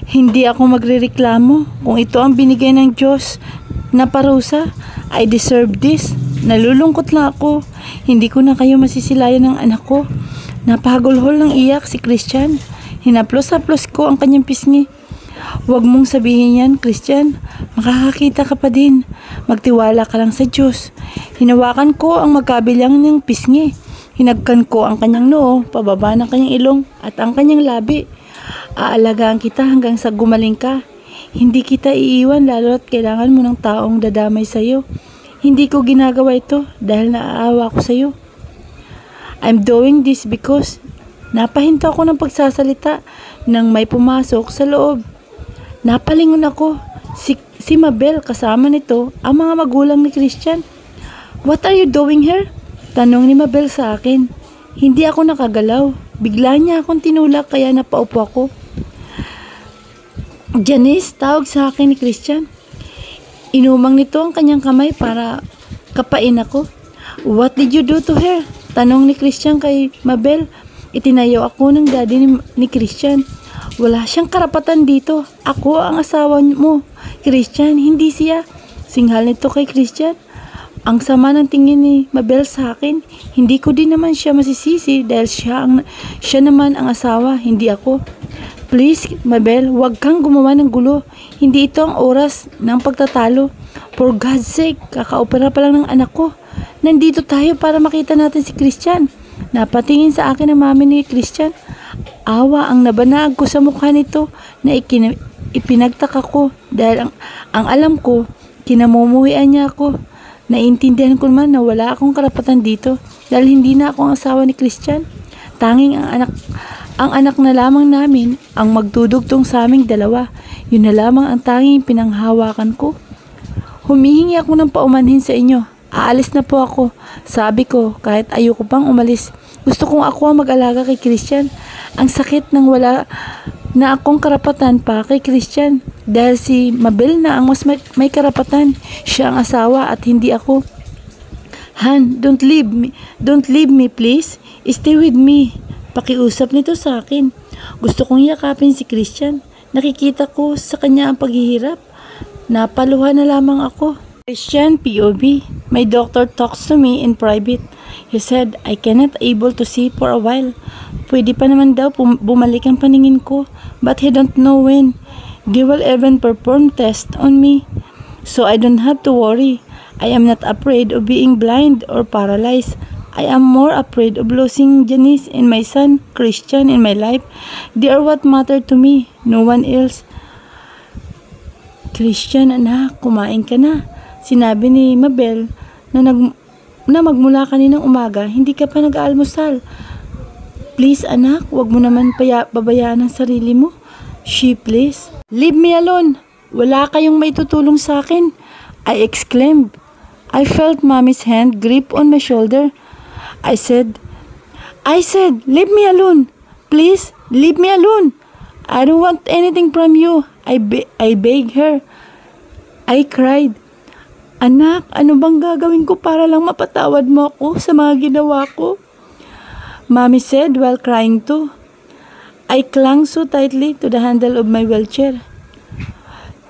Hindi ako magrereklamo kung ito ang binigay ng Diyos na parusa. I deserve this. Nalulungkot lang ako. Hindi ko na kayo masisilayan ng anak ko. Napahagulhol ng iyak si Christian. Hinaplos-haplos ko ang kanyang pisngi. Huwag mong sabihin yan, Christian. Makakakita ka pa din. Magtiwala ka lang sa Diyos. Hinawakan ko ang magkabilang niyang pisngi. Hinagkan ko ang kanyang noo, pababa ng kanyang ilong at ang kanyang labi. Aalagaan kita hanggang sa gumaling ka. Hindi kita iiwan lalo at kailangan mo ng taong dadamay sa iyo. Hindi ko ginagawa ito dahil naaawa ko sa iyo. I'm doing this because napahinto ako ng pagsasalita nang may pumasok sa loob. Napalingon ako. Si Mabel kasama nito ang mga magulang ni Christian. What are you doing here? Tanong ni Mabel sa akin. Hindi ako nakagalaw. Bigla niya akong tinulak kaya napaupo ako. Janice, tawag sa akin ni Christian. Inumang nito ang kanyang kamay para kapain ako. What did you do to her? Tanong ni Christian kay Mabel. Itinayo ako ng daddy ni Christian. Wala siyang karapatan dito. Ako ang asawa mo. Christian, hindi siya. Singhal nito kay Christian. Ang sama ng tingin ni Mabel sa akin. Hindi ko din naman siya masisisi dahil siya naman ang asawa, hindi ako. Please, Mabel, huwag kang gumawa ng gulo. Hindi ito ang oras ng pagtatalo. For God's sake, kakaopera pa lang ng anak ko. Nandito tayo para makita natin si Christian. Napatingin sa akin ang mami ni Christian. Awa ang nabanag ko sa mukha nito na ipinagtaka ko dahil ang alam ko, kinamumuhian niya ako. Naiintindihan ko naman na wala akong karapatan dito dahil hindi na ako ang asawa ni Christian. Tanging ang anak na lamang namin ang magdudugtong sa aming dalawa. Yun na lamang ang tanging pinanghawakan ko. Humihingi ako ng paumanhin sa inyo. Aalis na po ako. Sabi ko kahit ayoko pang umalis. Gusto kong ako ang mag-alaga kay Christian. Ang sakit ng wala na akong karapatan pa kay Christian dahil si Mabel na ang mas may karapatan. Siya ang asawa at hindi ako. Han, don't leave me please. Stay with me. Pakiusap nito sa akin. Gusto kong yakapin si Christian. Nakikita ko sa kanya ang paghihirap. Napaluha na lamang ako. Christian, POV. My doctor talks to me in private. He said, I cannot able to see for a while. Pwede pa naman daw bumalik ang paningin ko, but he don't know when. They will even perform test on me. So I don't have to worry. I am not afraid of being blind or paralyzed. I am more afraid of losing Janice and my son, Christian, in my life. They are what matter to me, no one else. Christian, anak, kumain ka na. Sinabi ni Mabel na magmula kaninang umaga, hindi ka pa nag-aalmusal. Please anak, wag mo naman babayaan ang sarili mo. She, please. Leave me alone. Wala kayong maitutulong sa akin. I exclaimed. I felt Mommy's hand grip on my shoulder. I said, leave me alone. Please, leave me alone. I don't want anything from you. I begged her. I cried. Anak, ano bang gagawin ko para lang mapatawad mo ako sa mga ginawa ko? Mommy said while crying too. I clung so tightly to the handle of my wheelchair.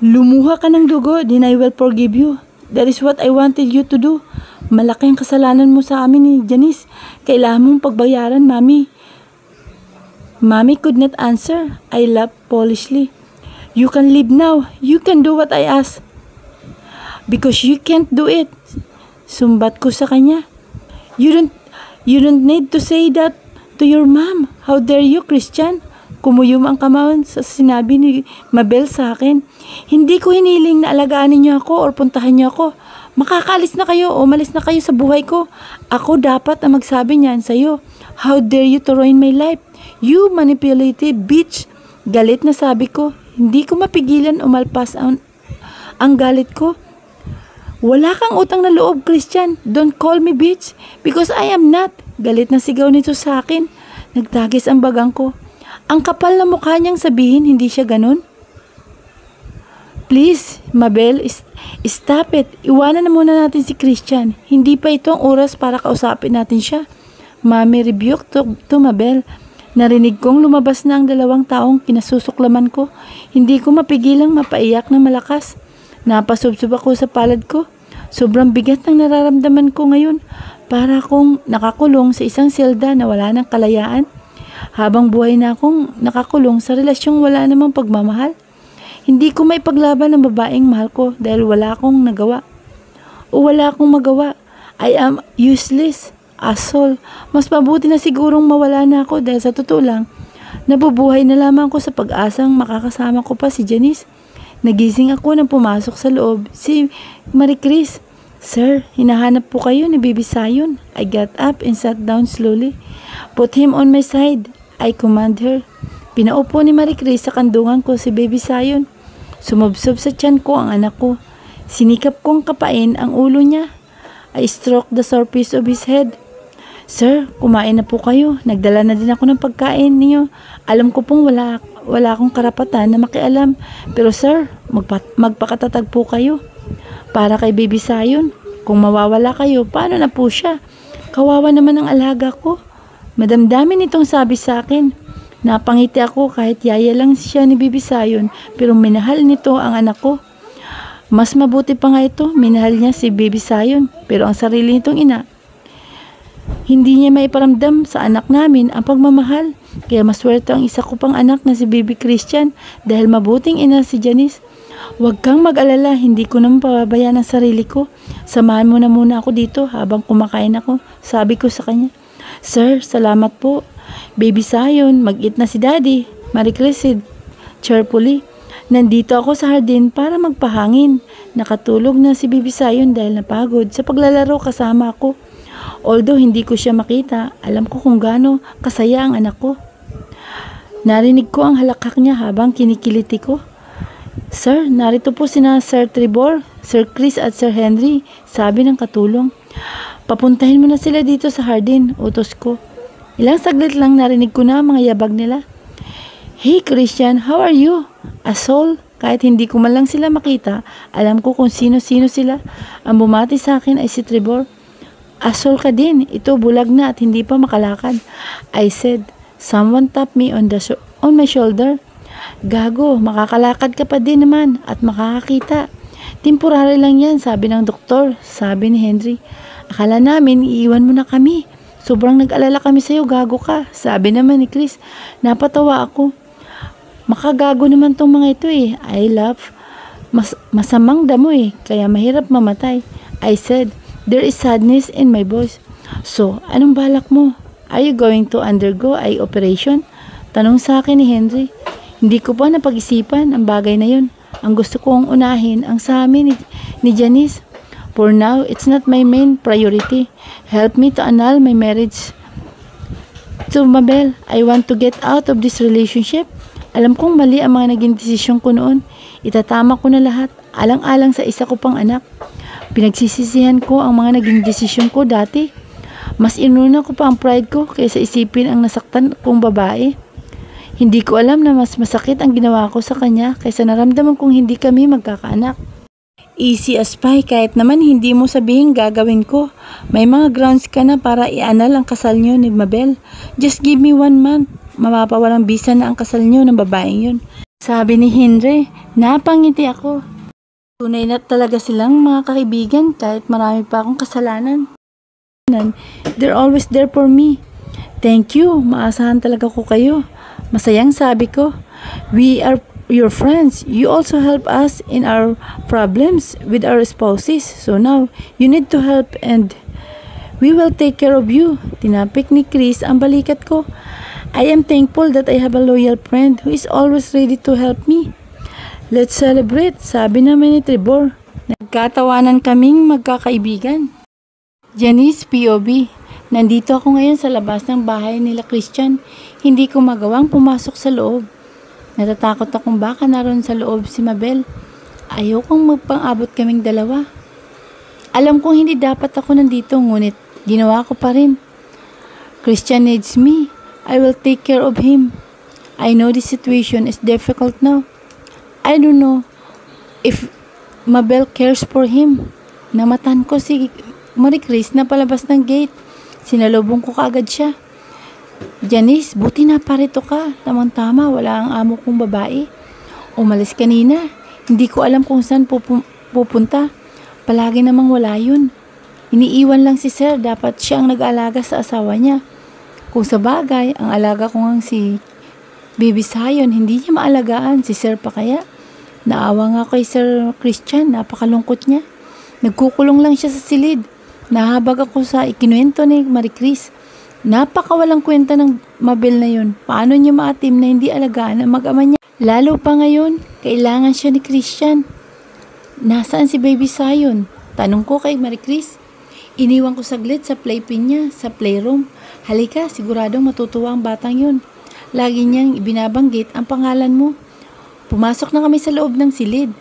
Lumuha ka ng dugo, then I will forgive you. That is what I wanted you to do. Malaki ang kasalanan mo sa amin ni Janice. Kailangan mong pagbayaran, Mommy. Mommy could not answer. I laughed foolishly. You can leave now. You can do what I ask. Because you can't do it. Sumbat ko sa kanya. You don't need to say that to your mom. How dare you, Christian? Kumuyom ang kamay sa sinabi ni Mabel sa akin. Hindi ko hiniling na alagaan niyo ako or puntahan niyo ako. Makakaalis na kayo o umalis na kayo sa buhay ko. Ako dapat ang magsabi niyan sa iyo. How dare you to ruin my life? You manipulated bitch. Galit na sabi ko. Hindi ko mapigilan umalpas ang galit ko. Wala kang utang na loob, Christian. Don't call me bitch because I am not. Galit na sigaw nito sa akin. Nagtagis ang bagang ko. Ang kapal na mukha niyang sabihin, hindi siya ganun. Please, Mabel, stop it. Iwanan na muna natin si Christian. Hindi pa ito ang oras para kausapin natin siya. Mommy rebuked to Mabel. Narinig kong lumabas na ang dalawang taong kinasusuklaman ko. Hindi ko mapigilang mapaiyak ng malakas. Napasubsob ako sa palad ko. Sobrang bigat ng nararamdaman ko ngayon. Para akong nakakulong sa isang selda na wala ng kalayaan. Habang buhay na akong nakakulong sa relasyong wala namang pagmamahal. Hindi ko may paglaban ng babaeng mahal ko dahil wala akong nagawa. O wala akong magawa. I am useless. Asshole. Mas mabuti na sigurong mawala na ako dahil sa totoo lang, nabubuhay na lamang ko sa pag-asang makakasama ko pa si Janice. Nagising ako nang pumasok sa loob si Marie Chris. Sir, hinahanap po kayo ni Baby Sayon. I got up and sat down slowly. Put him on my side. I command her. Pinaupo ni Marie Chris sa kandungan ko si Baby Sayon. Sumubsob sa tiyan ko ang anak ko. Sinikap kong kapain ang ulo niya. I stroked the surface of his head. Sir, kumain na po kayo. Nagdala na din ako ng pagkain niyo. Alam ko pong wala akong karapatan na makialam. Pero sir, magpakatatag po kayo. Para kay Baby Sayon. Kung mawawala kayo, paano na po siya? Kawawa naman ang alaga ko. Madamdamin itong sabi sa akin. Napangiti ako kahit yaya lang siya ni Baby Sayon. Pero minahal nito ang anak ko. Mas mabuti pa nga ito, minahal niya si Baby Sayon. Pero ang sarili nitong ina, hindi niya maiparamdam sa anak namin ang pagmamahal. Kaya maswerte ang isa ko pang anak na si Baby Christian dahil mabuting ina si Janice. Huwag kang mag-alala, hindi ko naman pababayaan ang sarili ko. Samahan mo na muna ako dito habang kumakain ako. Sabi ko sa kanya, Sir, salamat po. Baby Sayon, mag-eat na si Daddy. Marie Chris said cheerfully. Nandito ako sa hardin para magpahangin. Nakatulog na si Baby Sayon dahil napagod sa paglalaro kasama ako. Although hindi ko siya makita, alam ko kung gaano kasaya ang anak ko. Narinig ko ang halakhak niya habang kinikiliti ko. Sir, narito po sina Sir Trevor, Sir Chris at Sir Henry, sabi ng katulong. Papuntahin mo na sila dito sa hardin, utos ko. Ilang saglit lang narinig ko na ang mga yabag nila. Hey Christian, how are you? Asshole, kahit hindi ko man lang sila makita, alam ko kung sino-sino sila. Ang bumati sa akin ay si Trevor. Asshole ka din, ito bulag na at hindi pa makalakad. I said, someone tapped me on my shoulder. Gago, makakalakad ka pa din naman at makakakita. Temporary lang yan, sabi ng doktor, sabi ni Henry. Akala namin, iiwan mo na kami. Sobrang nag-alala kami sa'yo, gago ka, sabi naman ni Chris. Napatawa ako. Makagago naman tong mga ito eh. I laugh. Masamang damo eh, kaya mahirap mamatay. I said, there is sadness in my voice. So, anong balak mo? Are you going to undergo eye operation? Tanong sa akin ni Henry. Hindi ko pa napag-isipan ang bagay na yun. Ang gusto kong unahin ang sa amin ni Janice. For now, it's not my main priority. Help me to annul my marriage to Mabel. I want to get out of this relationship. Alam kong mali ang mga naging desisyon ko noon. Itatama ko na lahat, alang-alang sa isa ko pang anak. Pinagsisisihan ko ang mga naging desisyon ko dati. Mas inuna ko pa ang pride ko kaysa isipin ang nasaktan kong babae. Hindi ko alam na mas masakit ang ginawa ko sa kanya kaysa naramdaman kong hindi kami magkakaanak. Easy as pie kahit naman hindi mo sabihin gagawin ko. May mga grounds ka na para i-annul ang kasal niyo ni Mabel. Just give me 1 month. Mapapawalang bisa na ang kasal niyo ng babaeng yun. Sabi ni Henry, napangiti ako. Tunay na talaga silang mga kaibigan kahit marami pa akong kasalanan. They're always there for me. Thank you, maasahan talaga ko kayo. Masayang sabi ko, we are your friends. You also help us in our problems with our spouses. So now, you need to help and we will take care of you. Tinapik ni Chris ang balikat ko. I am thankful that I have a loyal friend who is always ready to help me. Let's celebrate, sabi naman ni Trevor. Nagkatawanan kaming magkakaibigan. Janice POV. Nandito ako ngayon sa labas ng bahay nila Christian. Hindi ko magawang pumasok sa loob. Natatakot akong baka naroon sa loob si Mabel. Ayokong magpang-abot kaming dalawa. Alam kong hindi dapat ako nandito ngunit ginawa ko pa rin. Christian needs me. I will take care of him. I know the situation is difficult now. I don't know if Mabel cares for him. Namatan ko si Marie Chris na palabas ng gate. Sinalubong ko kaagad siya. Janice, buti na parito ka. Tamang-tama, wala ang amo kong babae. Umalis kanina. Hindi ko alam kung saan pupunta. Palagi namang wala yun. Iniiwan lang si Sir. Dapat siya ang nag-aalaga sa asawa niya. Kung sa bagay, ang alaga ko ngang si Baby Zion, hindi niya maalagaan. Si Sir pa kaya? Naawa nga kay Sir Christian. Napakalungkot niya. Nagkukulong lang siya sa silid. Nahabag ako sa ikinuwento ni Marie Chris. Napakawalang kwenta ng Mabel na yun. Paano niya maatim na hindi alagaan ang mag-ama niya? Lalo pa ngayon, kailangan siya ni Christian. Nasaan si Baby Zion? Tanong ko kay Marie Chris. Iniwan ko saglit sa playpen niya, sa playroom. Halika, siguradong matutuwa ang batang yun. Lagi niyang ibinabanggit ang pangalan mo. Pumasok na kami sa loob ng silid.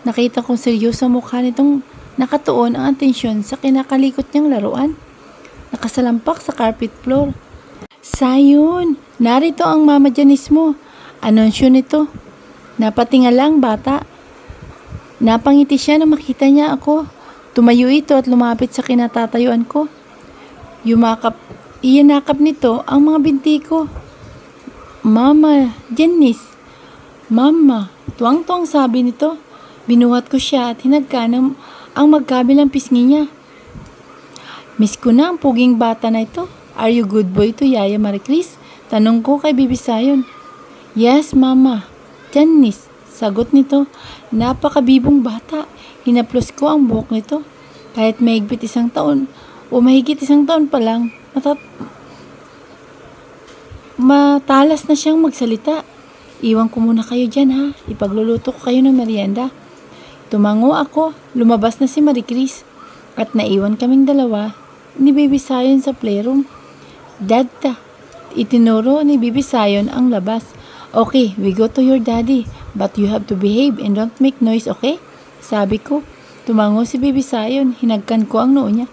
Nakita kong seryoso ang mukha nitong nakatuon ang atensyon sa kinakalikot niyang laruan. Nakasalampak sa carpet floor. Zion, narito ang Mama Janice mo. Anunsyo nito. Napatinga lang bata. Napangiti siya nang makita niya ako. Tumayo ito at lumapit sa kinatatayuan ko. Iyanakap nito ang mga binti ko. Mama Janice. Mama, tuwang-tuwang sabi nito. Binuhat ko siya at hinagka ang magkabilang pisngi niya. Miss ko na ang puging bata na ito. Are you good boy to Yaya Marie Chris? Tanong ko kay Baby Zion. Yes, Mama. Janice, sagot nito. Napakabibong bata. Hinaplos ko ang buhok nito. Kahit mahigit isang taon pa lang, matalas na siyang magsalita. Iwan ko muna kayo dyan ha. Ipagluluto ko kayo ng merienda. Tumango ako. Lumabas na si Marie Chris. At naiwan kaming dalawa ni Baby Zion sa playroom. Dada, itinuro ni Baby Zion ang labas. Okay, we go to your daddy. But you have to behave and don't make noise, okay? Sabi ko. Tumango si Baby Zion. Hinagkan ko ang noo niya.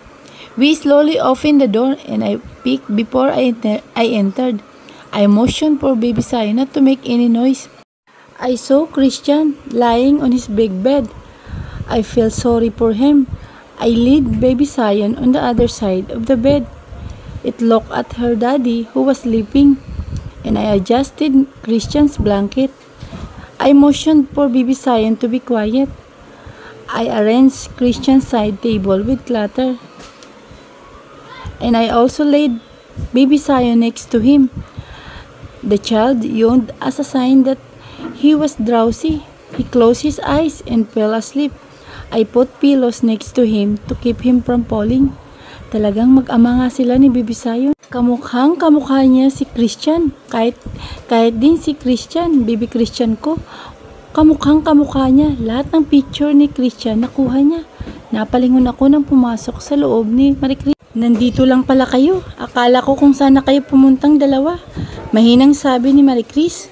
We slowly opened the door and I peeked before I entered. I motioned for Baby Zion not to make any noise. I saw Christian lying on his big bed. I felt sorry for him. I laid Baby Zion on the other side of the bed. It looked at her daddy who was sleeping, and I adjusted Christian's blanket. I motioned for Baby Zion to be quiet. I arranged Christian's side table with clutter, and I also laid Baby Zion next to him. The child yawned as a sign that he was drowsy. He closed his eyes and fell asleep. I put pillows next to him to keep him from falling. Talagang mag-ama nga sila ni Baby Zion. Kamukha niya si Christian. Kahit din si Christian, Baby Christian ko. Kamukha niya. Lahat ng picture ni Christian nakuha niya. Napalingon ako nang pumasok sa loob ni Marie Chris. Nandito lang pala kayo. Akala ko kung saan na kayo pumuntang dalawa. Mahinang sabi ni Marie Chris.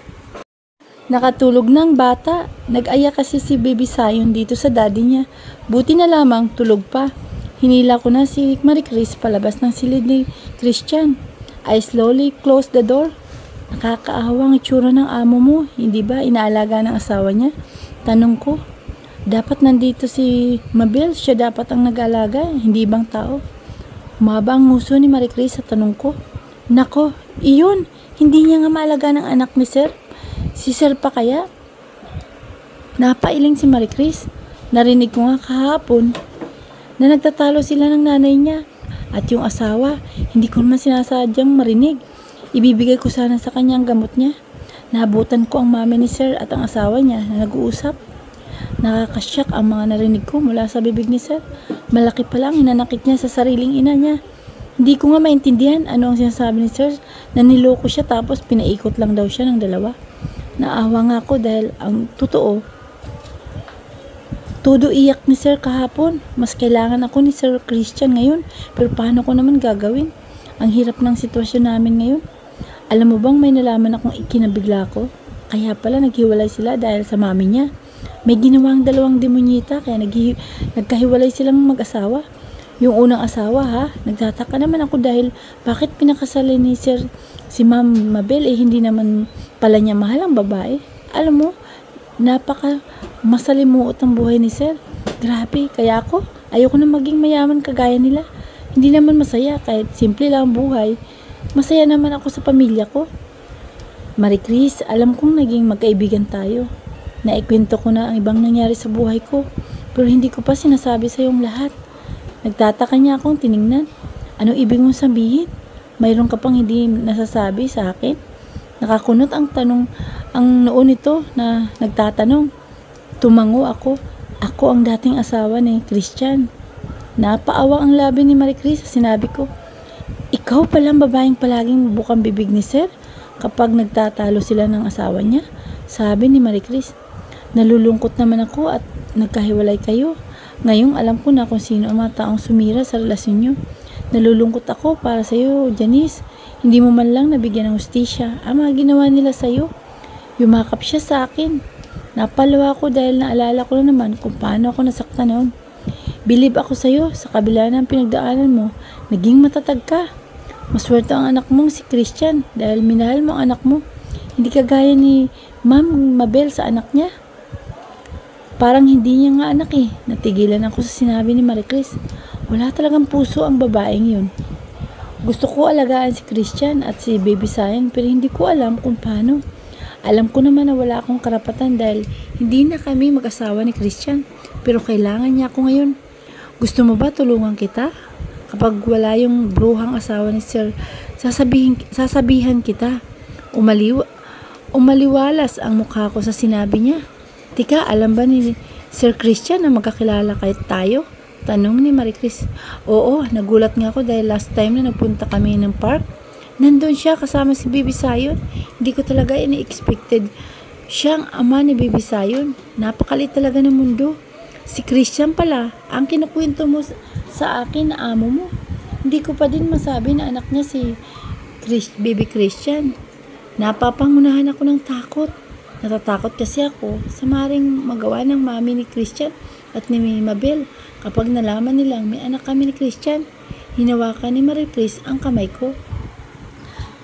Nakatulog ng bata. Nag-aya kasi si Baby Zion dito sa daddy niya. Buti na lamang tulog pa. Hinila ko na si Marie Chris palabas ng silid ni Christian. I slowly closed the door. Nakakaawang itsura ng amo mo. Hindi ba inaalaga ng asawa niya? Tanong ko. Dapat nandito si Mabel. Siya dapat ang nag-aalaga. Hindi bang tao? Humaba ang nguso ni Marie Chris sa tanong ko. Nako, iyon. Hindi niya nga maalaga ng anak ni Sir. Si Sir pa kaya? Napailing si Marie Chris. Narinig ko nga kahapon na nagtatalo sila ng nanay niya at yung asawa. Hindi ko naman sinasadyang marinig. Ibibigay ko sana sa kanya ang gamot niya. Nabutan ko ang mami ni Sir at ang asawa niya na nag-uusap. Nakakasyak ang mga narinig ko mula sa bibig ni Sir. Malaki pa lang hinanakit niya sa sariling ina niya. Hindi ko nga maintindihan ano ang sinasabi ni Sir. Naniloko siya tapos pinaikot lang daw siya ng dalawa. Naawa nga ako dahil ang totoo, todo iyak ni Sir kahapon. Mas kailangan ako ni Sir Christian ngayon. Pero paano ko naman gagawin? Ang hirap ng sitwasyon namin ngayon. Alam mo bang may nalaman akong ikinabigla ko? Kaya pala naghiwalay sila dahil sa mami niya. May ginawang dalawang demonyita kaya nagkahiwalay silang mag-asawa. Yung unang asawa ha, nagtataka naman ako dahil bakit pinakasalan ni Sir si Ma'am Mabel hindi naman pala niya mahal ang babae. Alam mo, napaka masalimuot ang buhay ni Sir. Grabe, kaya ayoko na maging mayaman kagaya nila. Hindi naman masaya kahit simple lang ang buhay. Masaya naman ako sa pamilya ko. Marie Chris, alam kong naging magkaibigan tayo. Naikwento ko na ang ibang nangyari sa buhay ko, pero hindi ko pa sinasabi sa iyong lahat. Nagtataka niya akong tiningnan. Ano ibig mong sabihin? Mayroon ka pang hindi nasasabi sa akin? Nakakunot ang noon nito na nagtatanong. Tumango ako. Ako ang dating asawa ni Christian. Napaawang ang labi ni Marie Chris sa sinabi ko. Ikaw palang babaeng palaging bukang bibig ni Sir kapag nagtatalo sila ng asawa niya, sabi ni Marie Chris. Nalulungkot naman ako at nagkahiwalay kayo. Ngayong alam ko na kung sino ang mga taong sumira sa relasyon niyo. Nalulungkot ako para sa iyo, Janice. Hindi mo man lang nabigyan ng hustisya ang mga ginawa nila sa iyo. Yumakap siya sa akin. Napaluha ako dahil naalala ko na naman kung paano ako nasaktan noon. Bilib ako sa iyo sa kabila ng pinagdaanan mo. Naging matatag ka. Maswerte ang anak mong si Christian dahil minahal mo ang anak mo. Hindi kagaya ni Ma'am Mabel sa anak niya. Parang hindi niya nga anak eh. Natigilan ako sa sinabi ni Marie Chris. Wala talagang puso ang babaeng yun. Gusto ko alagaan si Christian at si Baby Zion pero hindi ko alam kung paano. Alam ko naman na wala akong karapatan dahil hindi na kami mag-asawa ni Christian pero kailangan niya ako ngayon. Gusto mo ba tulungan kita? Kapag wala yung bruhang asawa ni Sir, sasabihan kita. Umaliwalas ang mukha ko sa sinabi niya. Tika, alam ba ni Sir Christian na magkakilala kahit tayo? Tanong ni Marie Chris. Oo, nagulat nga ako dahil last time na nagpunta kami ng park, nandun siya kasama si Baby Zion. Hindi ko talaga ini-expected siyang ama ni Baby Zion. Napakalit talaga ng mundo. Si Christian pala, ang kinukwento mo sa akin na amo mo. Hindi ko pa din masabi na anak niya si Baby Christian. Napapangunahan ako ng takot. Natatakot kasi ako sa maring magawa ng mami ni Christian at ni Mabel. Kapag nalaman nilang may anak kami ni Christian, hinawakan ni Marie Chris ang kamay ko.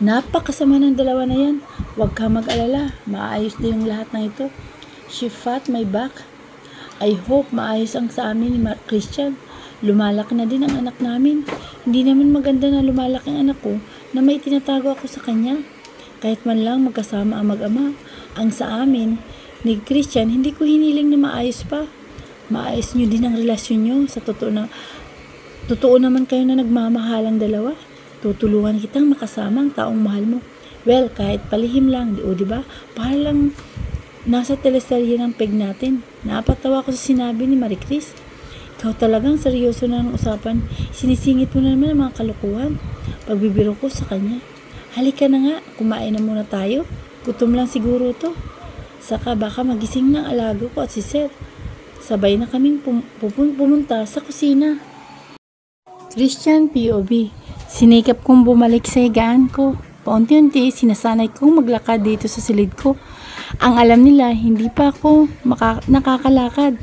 Napakasama ng dalawa na yan. Huwag ka mag-alala. Maayos na yung lahat ng ito. She fought my back. I hope maayos ang sa amin ni Christian. Lumalaki na din ang anak namin. Hindi naman maganda na lumalaki ang anak ko na may tinatago ako sa kanya. Kahit man lang magkasama ang mag-ama. Ang sa amin ni Christian, hindi ko hiniling na maayos pa. Maayos nyo din ang relasyon nyo. Sa totoo naman kayo na nagmamahalang dalawa. Tutulungan kitang makasama ang taong mahal mo. Well, kahit palihim lang, diba? Para lang nasa teleserye ng peg natin. Napatawa ko sa sinabi ni Marie Chris. Ikaw talagang seryoso na ng usapan. Sinisingit mo na naman ang mga kalukuhan. Pagbibiro ko sa kanya. Halika na nga, kumain na muna tayo. Gutom lang siguro to. Saka baka magising ng alago ko at si Sir. Sabay na kaming pumunta sa kusina. Christian POV. Sinikap kong bumalik sa higaan ko. Paunti-unti, sinasanay kong maglakad dito sa silid ko. Ang alam nila, hindi pa ako nakakalakad.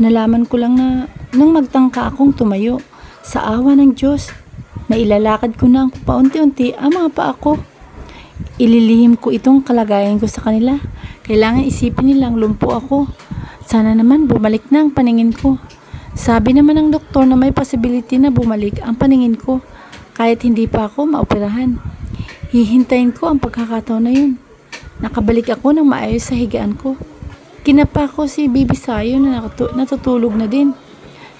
Nalaman ko lang na nang magtangka akong tumayo. Sa awa ng Diyos, nailalakad ko na paunti-unti ang mga paa ko. Ililihim ko itong kalagayan ko sa kanila. Kailangan isipin nilang lumpo ako. Sana naman bumalik na ang paningin ko. Sabi naman ng doktor na may possibility na bumalik ang paningin ko kahit hindi pa ako maoperahan. Hihintayin ko ang pagkakataon na yun. Nakabalik ako ng maayos sa higaan ko. Kinapa ko si Baby Zion na natutulog na din.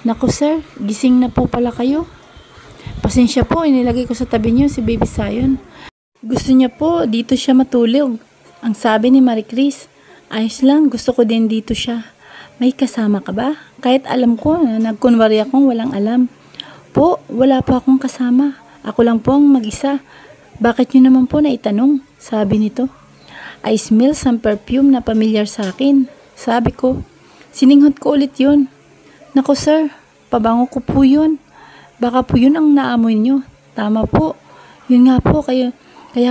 Naku sir, gising na po pala kayo. Pasensya po, inilagay ko sa tabi niyo si Baby Zion. Gusto niya po dito siya matulog. Ang sabi ni Marie Chris, ayos lang, gusto ko din dito siya. May kasama ka ba? Kahit alam ko na nagkunwari akong walang alam. Po, wala pa akong kasama. Ako lang po ang mag-isa. Bakit niyo naman po naitanong? Sabi nito. I smell some perfume na familiar sa akin. Sabi ko. Sininghot ko ulit yun. Naku sir, pabango ko po yun. Baka po yun ang naamoy niyo. Tama po. Yun nga po, kaya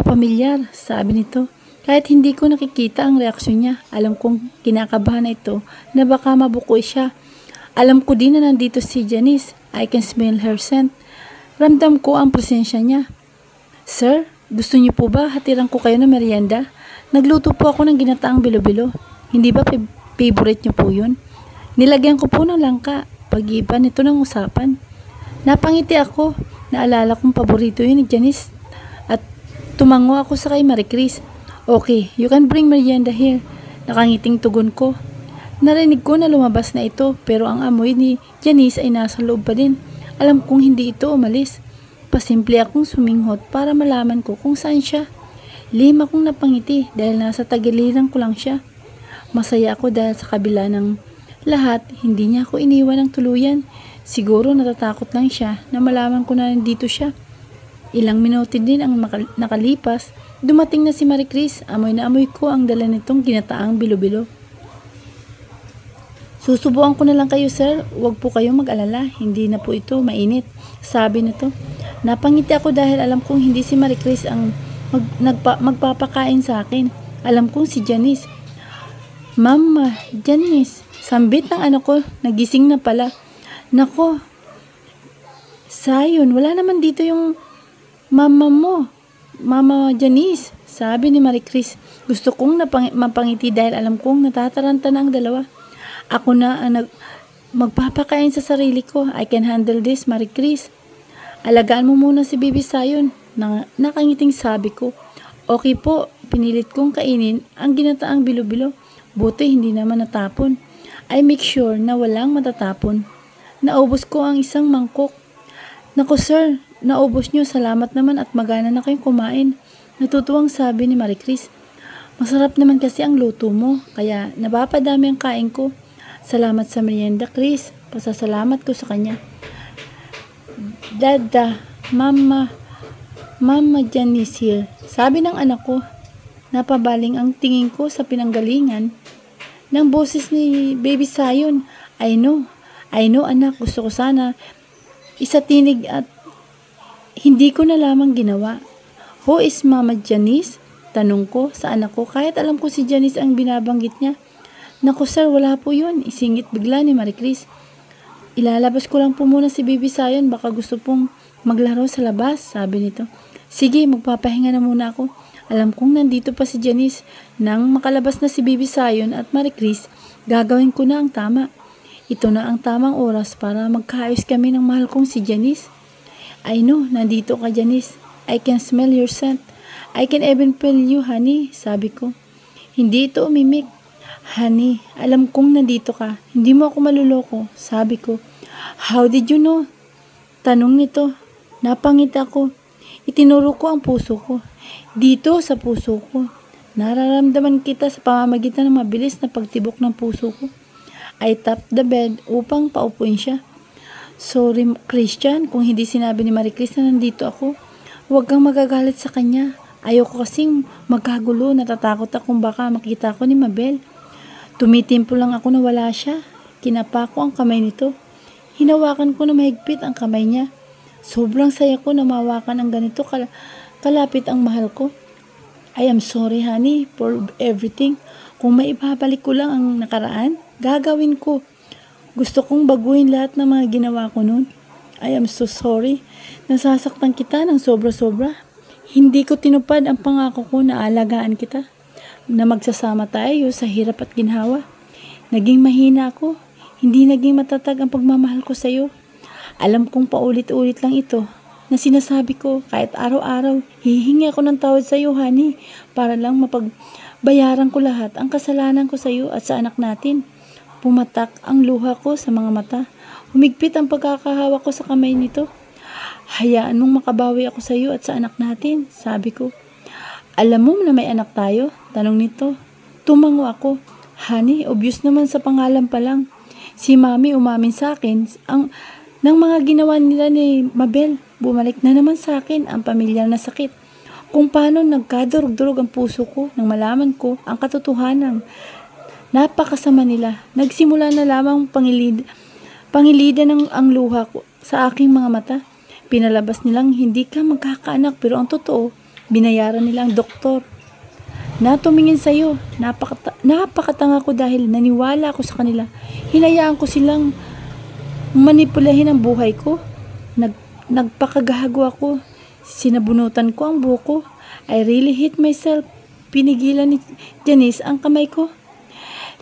pamilyar. Sabi nito. Kahit hindi ko nakikita ang reaksyon niya, alam kong kinakabahan na ito na baka mabukoy siya. Alam ko din na nandito si Janice. I can smell her scent. Ramdam ko ang presensya niya. Sir, gusto niyo po ba hatiran ko kayo ng merienda? Nagluto po ako ng ginataang bilo-bilo. Hindi ba favorite niyo po yun? Nilagyan ko po ng langka. Pag-iba nito ng usapan. Napangiti ako. Naalala kong paborito yun ni Janice. At Tumango ako sa kay Marie Chris. Okay, you can bring merienda here. Nakangiting tugon ko. Narinig ko na lumabas na ito pero ang amoy ni Janice ay nasa loob pa din. Alam kong hindi ito umalis. Pasimple akong suminghot para malaman ko kung saan siya. Lima kong napangiti dahil nasa tagiliran ko lang siya. Masaya ako dahil sa kabila ng lahat, hindi niya ako iniwan ng tuluyan. Siguro natatakot lang siya na malaman ko na nandito siya. Ilang minuto din ang nakalipas, dumating na si Marie Chris. Amoy na amoy ko ang dala nitong ginataang bilo-bilo. Susubukan ko na lang kayo, sir. Huwag po kayong mag-alala. Hindi na po ito mainit. Sabi nito. Napangiti ako dahil alam kong hindi si Marie Chris ang magpapakain sa akin. Alam kong si Janice. Mama, Janice. Sambit ng anak ko. Nagising na pala. Nako. Sayon, wala naman dito yung mama mo. Mama Janice. Sabi ni Marie Chris. Gusto kong mapangiti dahil alam kong natataranta na ang dalawa. Ako na ang magpapakain sa sarili ko. I can handle this, Marie Chris. Alagaan mo muna si Baby Sayon. Nakangiting sabi ko. Okay po, pinilit kong kainin ang ginataang bilo-bilo. Buti hindi naman natapon. I make sure na walang matatapon. Naubos ko ang isang mangkok. Naku sir, naubos nyo. Salamat naman at magana na kayong kumain. Natutuwang sabi ni Marie Chris. Masarap naman kasi ang luto mo. Kaya napapadami ang kain ko. Salamat sa merienda, Chris. Pasasalamat ko sa kanya. Dada, Mama Janice here. Sabi ng anak ko. Napabaling ang tingin ko sa pinanggalingan ng boses ni Baby Sayon. I know anak. Gusto ko sana isatinig at hindi ko na lamang ginawa. Who is Mama Janice? Tanong ko sa anak ko kahit alam ko si Janice ang binabanggit niya. Naku sir, wala po yun. Isingit bigla ni Marie Chris. Ilalabas ko lang po muna si Baby Sayon. Baka gusto pong maglaro sa labas, sabi nito. Sige, magpapahinga na muna ako. Alam kong nandito pa si Janice. Nang makalabas na si Baby Sayon at Marie Chris, gagawin ko na ang tama. Ito na ang tamang oras para magkaayos kami ng mahal kong si Janice. I know, nandito ka Janice. I can smell your scent. I can even feel you, honey, sabi ko. Hindi ito umimik. Honey, alam kong nandito ka. Hindi mo ako maluloko, sabi ko. How did you know? Tanong nito. Napangiti ako. Itinuro ko ang puso ko. Dito sa puso ko. Nararamdaman kita sa pamamagitan ng mabilis na pagtibok ng puso ko. I tapped the bed upang paupuin siya. Sorry, Christian, kung hindi sinabi ni Marie Chris na nandito ako. Huwag kang magagalit sa kanya. Ayoko kasing magkagulo. Natatakot akong baka makita ko ni Mabel. Tumitimpo lang ako na wala siya. Kinapa ko ang kamay nito. Hinawakan ko na mahigpit ang kamay niya. Sobrang saya ko na mawakan ang ganito kalapit ang mahal ko. I am sorry honey for everything. Kung maibabalik ko lang ang nakaraan, gagawin ko. Gusto kong baguhin lahat ng mga ginawa ko noon. I am so sorry. Nasasaktan kita ng sobra-sobra. Hindi ko tinupad ang pangako ko na alagaan kita. Na magsasama tayo sa hirap at ginhawa. Naging mahina ako. Hindi naging matatag ang pagmamahal ko sa iyo. Alam kong paulit-ulit lang ito na sinasabi ko kahit araw-araw. Hihingi ako ng tawad sa iyo, honey, para lang mapagbayaran ko lahat ang kasalanan ko sa iyo at sa anak natin. Pumatak ang luha ko sa mga mata. Humigpit ang pagkakahawak ko sa kamay nito. Hayaan mong makabawi ako sa iyo at sa anak natin, sabi ko. Alam mo na may anak tayo? Tanong nito. Tumango ako. Honey, obvious naman sa pangalan pa lang. Si Mami umamin sa akin ng mga ginawa nila ni Mabel. Bumalik na naman sa akin ang pamilyar na sakit. Kung paano nagkadurog-durog ang puso ko nang malaman ko ang katotohanan. Napakasama nila. Nagsimula na lamang pangilida ng ang luha ko sa aking mga mata. Pinalabas nilang hindi ka magkakaanak pero ang totoo, binayaran nila ang doktor na tumingin sa iyo. Napakatanga ko dahil naniwala ako sa kanila. Hinayaan ko silang manipulahin ang buhay ko. Nagpakagago ako. Sinabunutan ko ang buhok ko. I really hate myself. Pinigilan ni Janice ang kamay ko.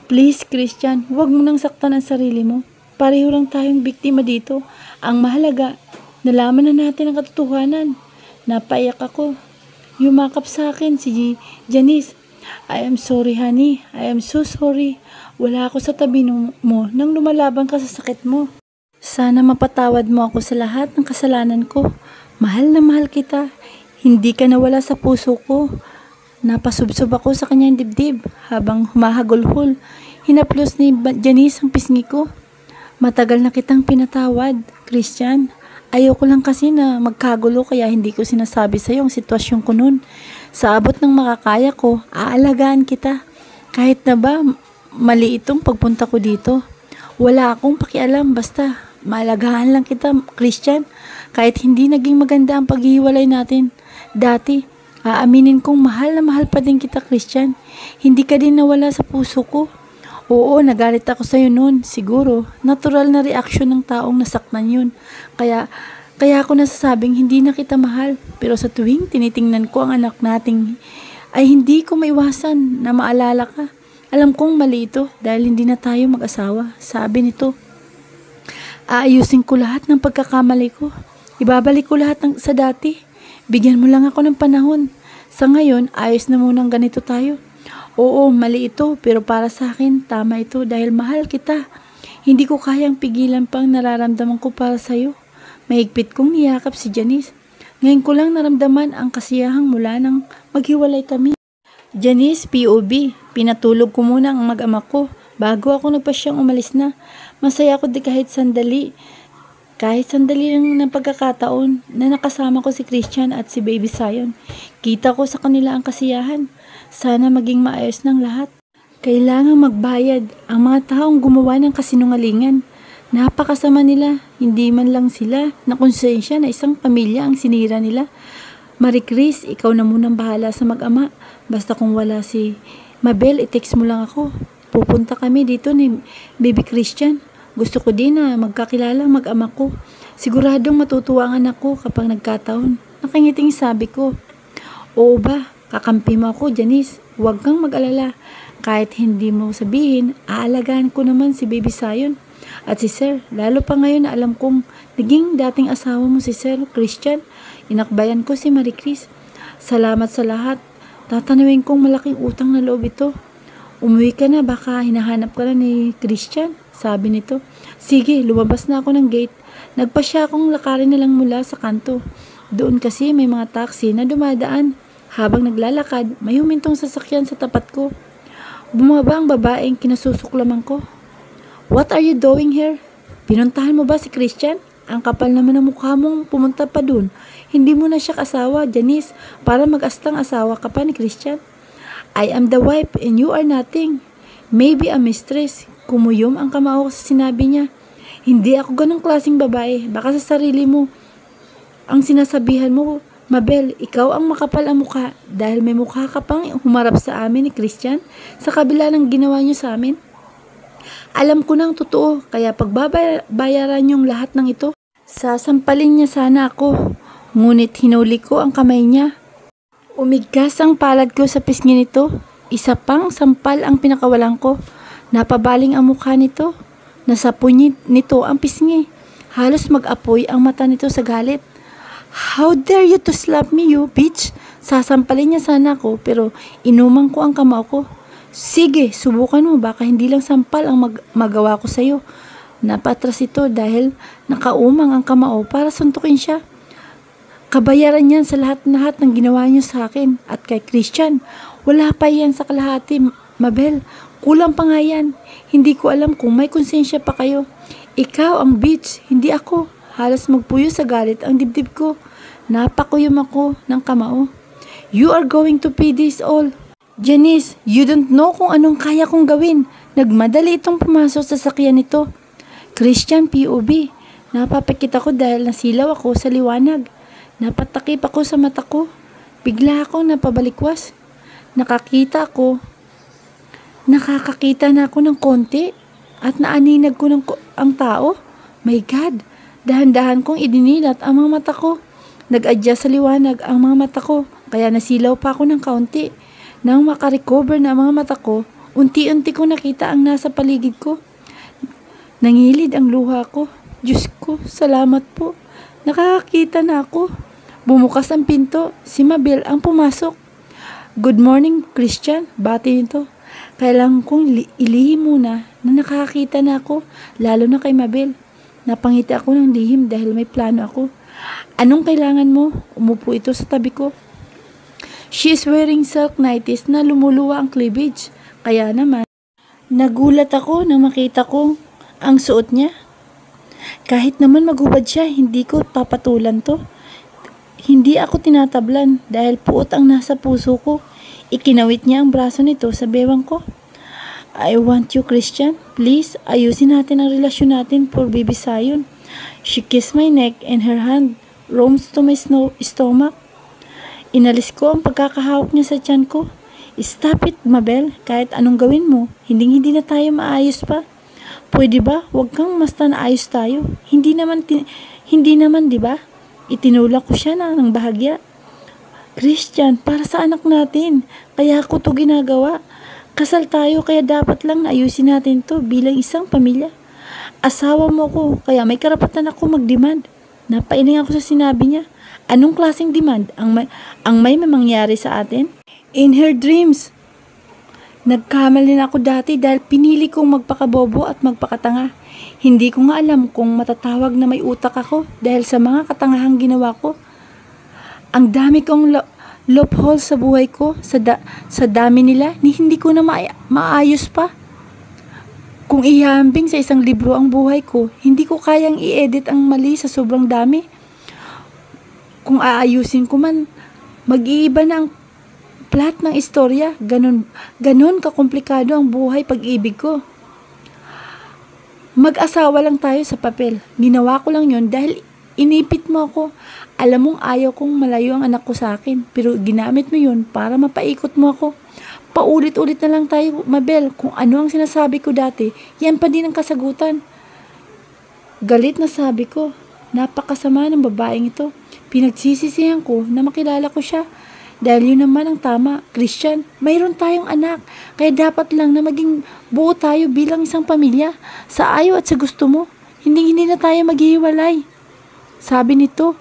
Please, Christian, huwag mo nang saktan ang sarili mo. Pareho lang tayong biktima dito. Ang mahalaga, nalaman na natin ang katotohanan. Napaiyak ako. Yumakap sa akin si Janice. I am sorry, honey. I am so sorry. Wala ako sa tabi mo nang lumalaban ka sa sakit mo. Sana mapatawad mo ako sa lahat ng kasalanan ko. Mahal na mahal kita. Hindi ka nawala sa puso ko. Napasubsob ako sa kanyang dibdib habang humahagulhol. Hinaplos ni Janice ang pisngi ko. Matagal na kitang pinatawad, Christian. Ayoko lang kasi na magkagulo kaya hindi ko sinasabi sa iyo ang sitwasyon ko noon. Sa abot ng makakaya ko, aalagaan kita. Kahit na ba mali itong pagpunta ko dito. Wala akong pakialam basta maalagaan lang kita, Christian. Kahit hindi naging maganda ang paghihiwalay natin dati, aaminin kong mahal na mahal pa din kita, Christian. Hindi ka din nawala sa puso ko. Oo, nagalit ako sa'yo noon. Siguro, natural na reaksyon ng taong nasaktan yun. Kaya ako nasasabing hindi na kita mahal. Pero sa tuwing tinitingnan ko ang anak nating ay hindi ko maiwasan na maalala ka. Alam kong mali ito dahil hindi na tayo mag-asawa. Sabi nito, aayusin ko lahat ng pagkakamali ko. Ibabalik ko lahat sa dati. Bigyan mo lang ako ng panahon. Sa ngayon, ayos na munang ganito tayo. Oo, mali ito, pero para sa akin, tama ito dahil mahal kita. Hindi ko kayang pigilan pang nararamdaman ko para sa'yo. Mahigpit kong niyakap si Janice. Ngayon ko lang naramdaman ang kasiyahang mula nang maghiwalay kami. Janice, POB, pinatulog ko muna ang mag-ama ko bago ako nagpasyang umalis na. Masaya ako di kahit sandali lang ng pagkakataon na nakasama ko si Christian at si Baby Zion. Kita ko sa kanila ang kasiyahan. Sana maging maayos ng lahat. Kailangang magbayad ang mga taong gumawa ng kasinungalingan. Napakasama nila. Hindi man lang sila na konsensya na isang pamilya ang sinira nila. Marie Chris, ikaw na munang bahala sa mag-ama. Basta kung wala si Mabel, i-text mo lang ako. Pupunta kami dito ni Baby Christian. Gusto ko din na magkakilala mag-ama ko. Siguradong matutuwa ang anak ko kapag nagkataon. Nakangiting sabi ko. Oo ba? Kakampi mo ako, Janice. Huwag kang mag-alala. Kahit hindi mo sabihin, aalagaan ko naman si Baby Zion. At si Sir, lalo pa ngayon na alam kong naging dating asawa mo si Sir Christian. Inakbayan ko si Marie Chris. Salamat sa lahat. Tatanawin kong malaking utang na loob ito. Umuwi ka na, baka hinahanap ka na ni Christian. Sabi nito. Sige, lumabas na ako ng gate. Nagpa siya akong lakarin na lang mula sa kanto. Doon kasi may mga taxi na dumadaan. Habang naglalakad, may humintong sasakyan sa tapat ko. Bumaba ang babaeng kinasusuklaman ko. What are you doing here? Pinuntahan mo ba si Christian? Ang kapal naman ng mukha mong pumunta pa dun. Hindi mo na siya kasawa, Janice, para mag-astang asawa ka pa ni Christian. I am the wife and you are nothing. Maybe a mistress. Kumuyom ang kamao sa sinabi niya. Hindi ako ganong klaseng babae. Baka sa sarili mo ang sinasabihan mo. Mabel, ikaw ang makapal ang mukha dahil may mukha ka pang humarap sa amin ni Christian sa kabila ng ginawa niyo sa amin. Alam ko nang totoo, kaya pagbabayaran yung lahat ng ito. Sasampalin niya sana ako, ngunit hinuli ko ang kamay niya. Umigkas ang palad ko sa pisngi nito. Isa pang sampal ang pinakawalan ko. Napabaling ang mukha nito. Nasapoy nito ang pisngi. Halos mag-apoy ang mata nito sa galit. How dare you to slap me, you bitch? Sasampalin niya sana ako pero inumang ko ang kamao ko. Sige, subukan mo. Baka hindi lang sampal ang magawa ko sa'yo. Napatras ito dahil nakaumang ang kamao para suntukin siya. Kabayaran yan sa lahat-lahat ng ginawa niyo sa akin. At kay Christian, wala pa yan sa kalahati, Mabel. Kulang pa nga yan. Hindi ko alam kung may konsensya pa kayo. Ikaw ang bitch, hindi ako. Halos magpuyo sa galit ang dibdib ko. Napakuyom ako ng kamao. You are going to pay this all. Janice, you don't know kung anong kaya kong gawin. Nagmadali itong pumasok sa sakyan nito. Christian, POB. Napapakita ko dahil nasilaw ako sa liwanag. Napatakip ako sa mata ko. Bigla akong napabalikwas. Nakakakita na ako ng konti at naaninag ko ang tao. My God! Dahan-dahan kong idinilat ang mga mata ko. Nag-adjust sa liwanag ang mga mata ko, kaya nasilaw pa ako ng kaunti. Nang makarecover na ang mga mata ko, unti-unti ko nakita ang nasa paligid ko. Nangilid ang luha ko. Diyos ko, salamat po. Nakakakita na ako. Bumukas ang pinto. Si Mabel ang pumasok. Good morning, Christian. Bati nito. Kailangan kong ilihim muna na nakakita na ako, lalo na kay Mabel. Napangiti ako ng lihim dahil may plano ako. Anong kailangan mo? Umupo ito sa tabi ko. She is wearing silk nighties na lumuluwa ang cleavage. Kaya naman, nagulat ako nang makita ko ang suot niya. Kahit naman maghubad siya, hindi ko papatulan to. Hindi ako tinatablan dahil puot ang nasa puso ko. Ikinawit niya ang braso nito sa bewang ko. I want you, Christian. Please, ayusin natin ang relasyon natin for baby Zion. She kissed my neck and her hand roams to my stomach. Inalis ko ang pagkakahawak niya sa tiyan ko. Stop it, Mabel. Kahit anong gawin mo, hindi na tayo maayos pa. Pwede ba? Huwag kang basta naayos tayo. Hindi naman, di ba? Itinulak ko siya ng bahagya. Christian, para sa anak natin. Kaya ako to ginagawa. Kasal tayo kaya dapat lang naayusin natin to bilang isang pamilya. Asawa mo ko, kaya may karapatan ako mag-demand. Napailing ako sa sinabi niya. Anong klaseng demand ang may mangyari sa atin? In her dreams. Nagkamali na ako dati dahil pinili kong magpakabobo at magpakatanga. Hindi ko nga alam kung matatawag na may utak ako dahil sa mga katangahang ginawa ko. Ang dami kong loophole sa buhay ko, sa dami nila, hindi ko na maayos pa. Kung ihambing sa isang libro ang buhay ko, hindi ko kayang i-edit ang mali sa sobrang dami. Kung aayusin ko man, mag-iiba na ang plot ng istorya. Ganon kakomplikado ang buhay pag-ibig ko. Mag-asawa lang tayo sa papel. Ginawa ko lang yon dahil inipit mo ako. Alam mong ayaw kong malayo ang anak ko sa akin, pero ginamit mo yun para mapaikot mo ako. Paulit-ulit na lang tayo, Mabel. Kung ano ang sinasabi ko dati, yan pa din ang kasagutan. Galit na sabi ko, napakasama ng babaeng ito. Pinagsisisihan ko na makilala ko siya. Dahil yun naman ang tama, Christian, mayroon tayong anak. Kaya dapat lang na maging buo tayo bilang isang pamilya. Sa ayaw at sa gusto mo, hindi na tayo maghihiwalay. Sabi nito,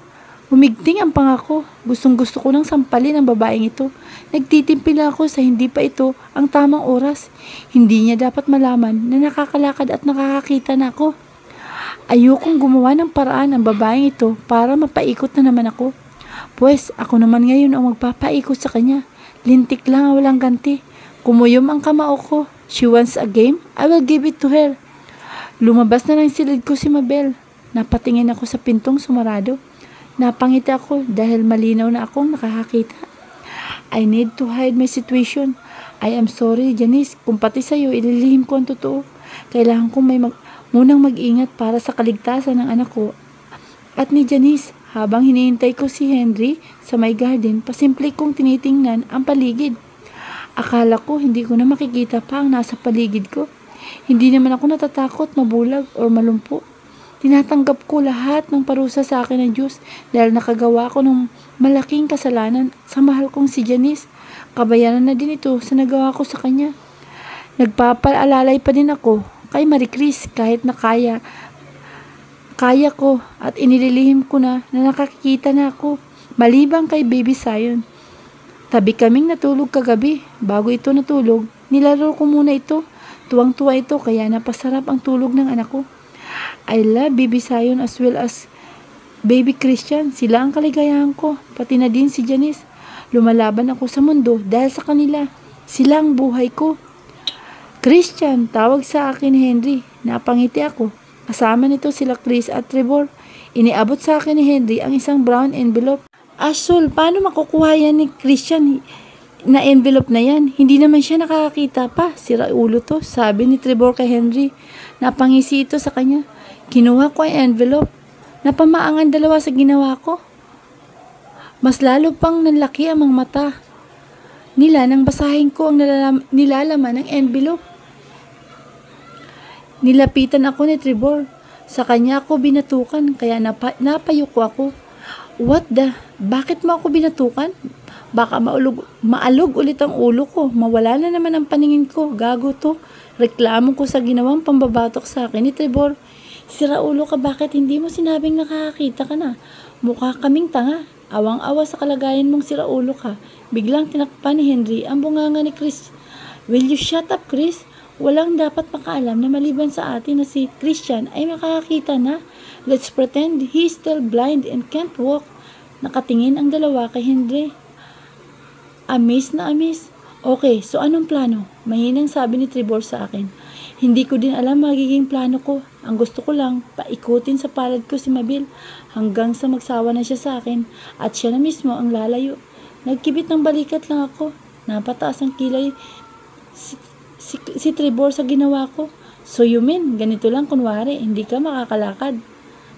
humigting ang pangako. Gustong-gusto ko nang sampalin ang babaeng ito. Nagtitimpil ako sa hindi pa ito ang tamang oras. Hindi niya dapat malaman na nakakalakad at nakakakita na ako. Ayokong gumawa ng paraan ang babaeng ito para mapaikot na naman ako. Pues ako naman ngayon ang magpapaikot sa kanya. Lintik lang ang walang ganti. Kumuyom ang kamao ko. She wants a game, I will give it to her. Lumabas na ng silid ko si Mabel. Napatingin ako sa pintong sumarado. Napangiti ako dahil malinaw na akong nakakakita. I need to hide my situation. I am sorry, Janice, kung pati sa'yo ililihim ko ang totoo. Kailangan kong munang mag-ingat para sa kaligtasan ng anak ko at ni Janice. Habang hinihintay ko si Henry sa my garden, pasimple kong tinitingnan ang paligid. Akala ko hindi ko na makikita pa ang nasa paligid ko. Hindi naman ako natatakot, mabulag or malumpo. Tinatanggap ko lahat ng parusa sa akin ng Diyos dahil nakagawa ko ng malaking kasalanan sa mahal kong si Janice. Kabayaran na din ito sa nagawa ko sa kanya. Nagpapaalalay pa din ako kay Marie Chris kahit na kaya ko at inililihim ko na nakakikita na ako malibang kay baby Zion. Tabi kaming natulog kagabi. Bago ito natulog, nilaro ko muna ito. Tuwang-tuwa ito kaya napasarap ang tulog ng anak ko. I love baby Zion as well as baby Christian. Sila ang kaligayahan ko, pati na din si Janice. Lumalaban ako sa mundo dahil sa kanila. Sila ang buhay ko. Christian, tawag sa akin Henry. Napangiti ako. Kasama nito sila Chris at Trevor. Iniabot sa akin ni Henry ang isang brown envelope. Asol, paano makukuha yan ni Christian na envelope na yan? Hindi naman siya nakakakita pa. Sira ulo to, sabi ni Trevor kay Henry. Napangisi ito sa kanya. Kinuha ko ang envelope. Napamaangan dalawa sa ginawa ko. Mas lalo pang nanlaki ang mga mata nila nang basahin ko ang nilalaman ng envelope. Nilapitan ako ni Trevor. Sa kanya ako binatukan, kaya napayuko ako. What the? Bakit mo ako binatukan? Baka maalog ulit ang ulo ko. Mawala na naman ang paningin ko. Gago to. Reklamo ko sa ginawang pambabatok sa akin ni Trevor. Sira ulo ka, bakit hindi mo sinabing nakakakita ka na? Mukha kaming tanga. Awang-awa sa kalagayan mong siraulo ka. Biglang tinakpan ni Henry ang bunganga ni Chris. Will you shut up, Chris? Walang dapat makaalam na maliban sa atin na si Christian ay makakakita na. Let's pretend he's still blind and can't walk. Nakatingin ang dalawa kay Henry. Amis na amis. Okay, so anong plano? Mahinang sabi ni Trevor sa akin. Hindi ko din alam magiging plano ko. Ang gusto ko lang, paikutin sa palad ko si Mabel hanggang sa magsawa na siya sa akin at siya na mismo ang lalayo. Nagkibit ng balikat lang ako. Napataas ang kilay si Trevor sa ginawa ko. So you mean, ganito lang kunwari, hindi ka makakalakad.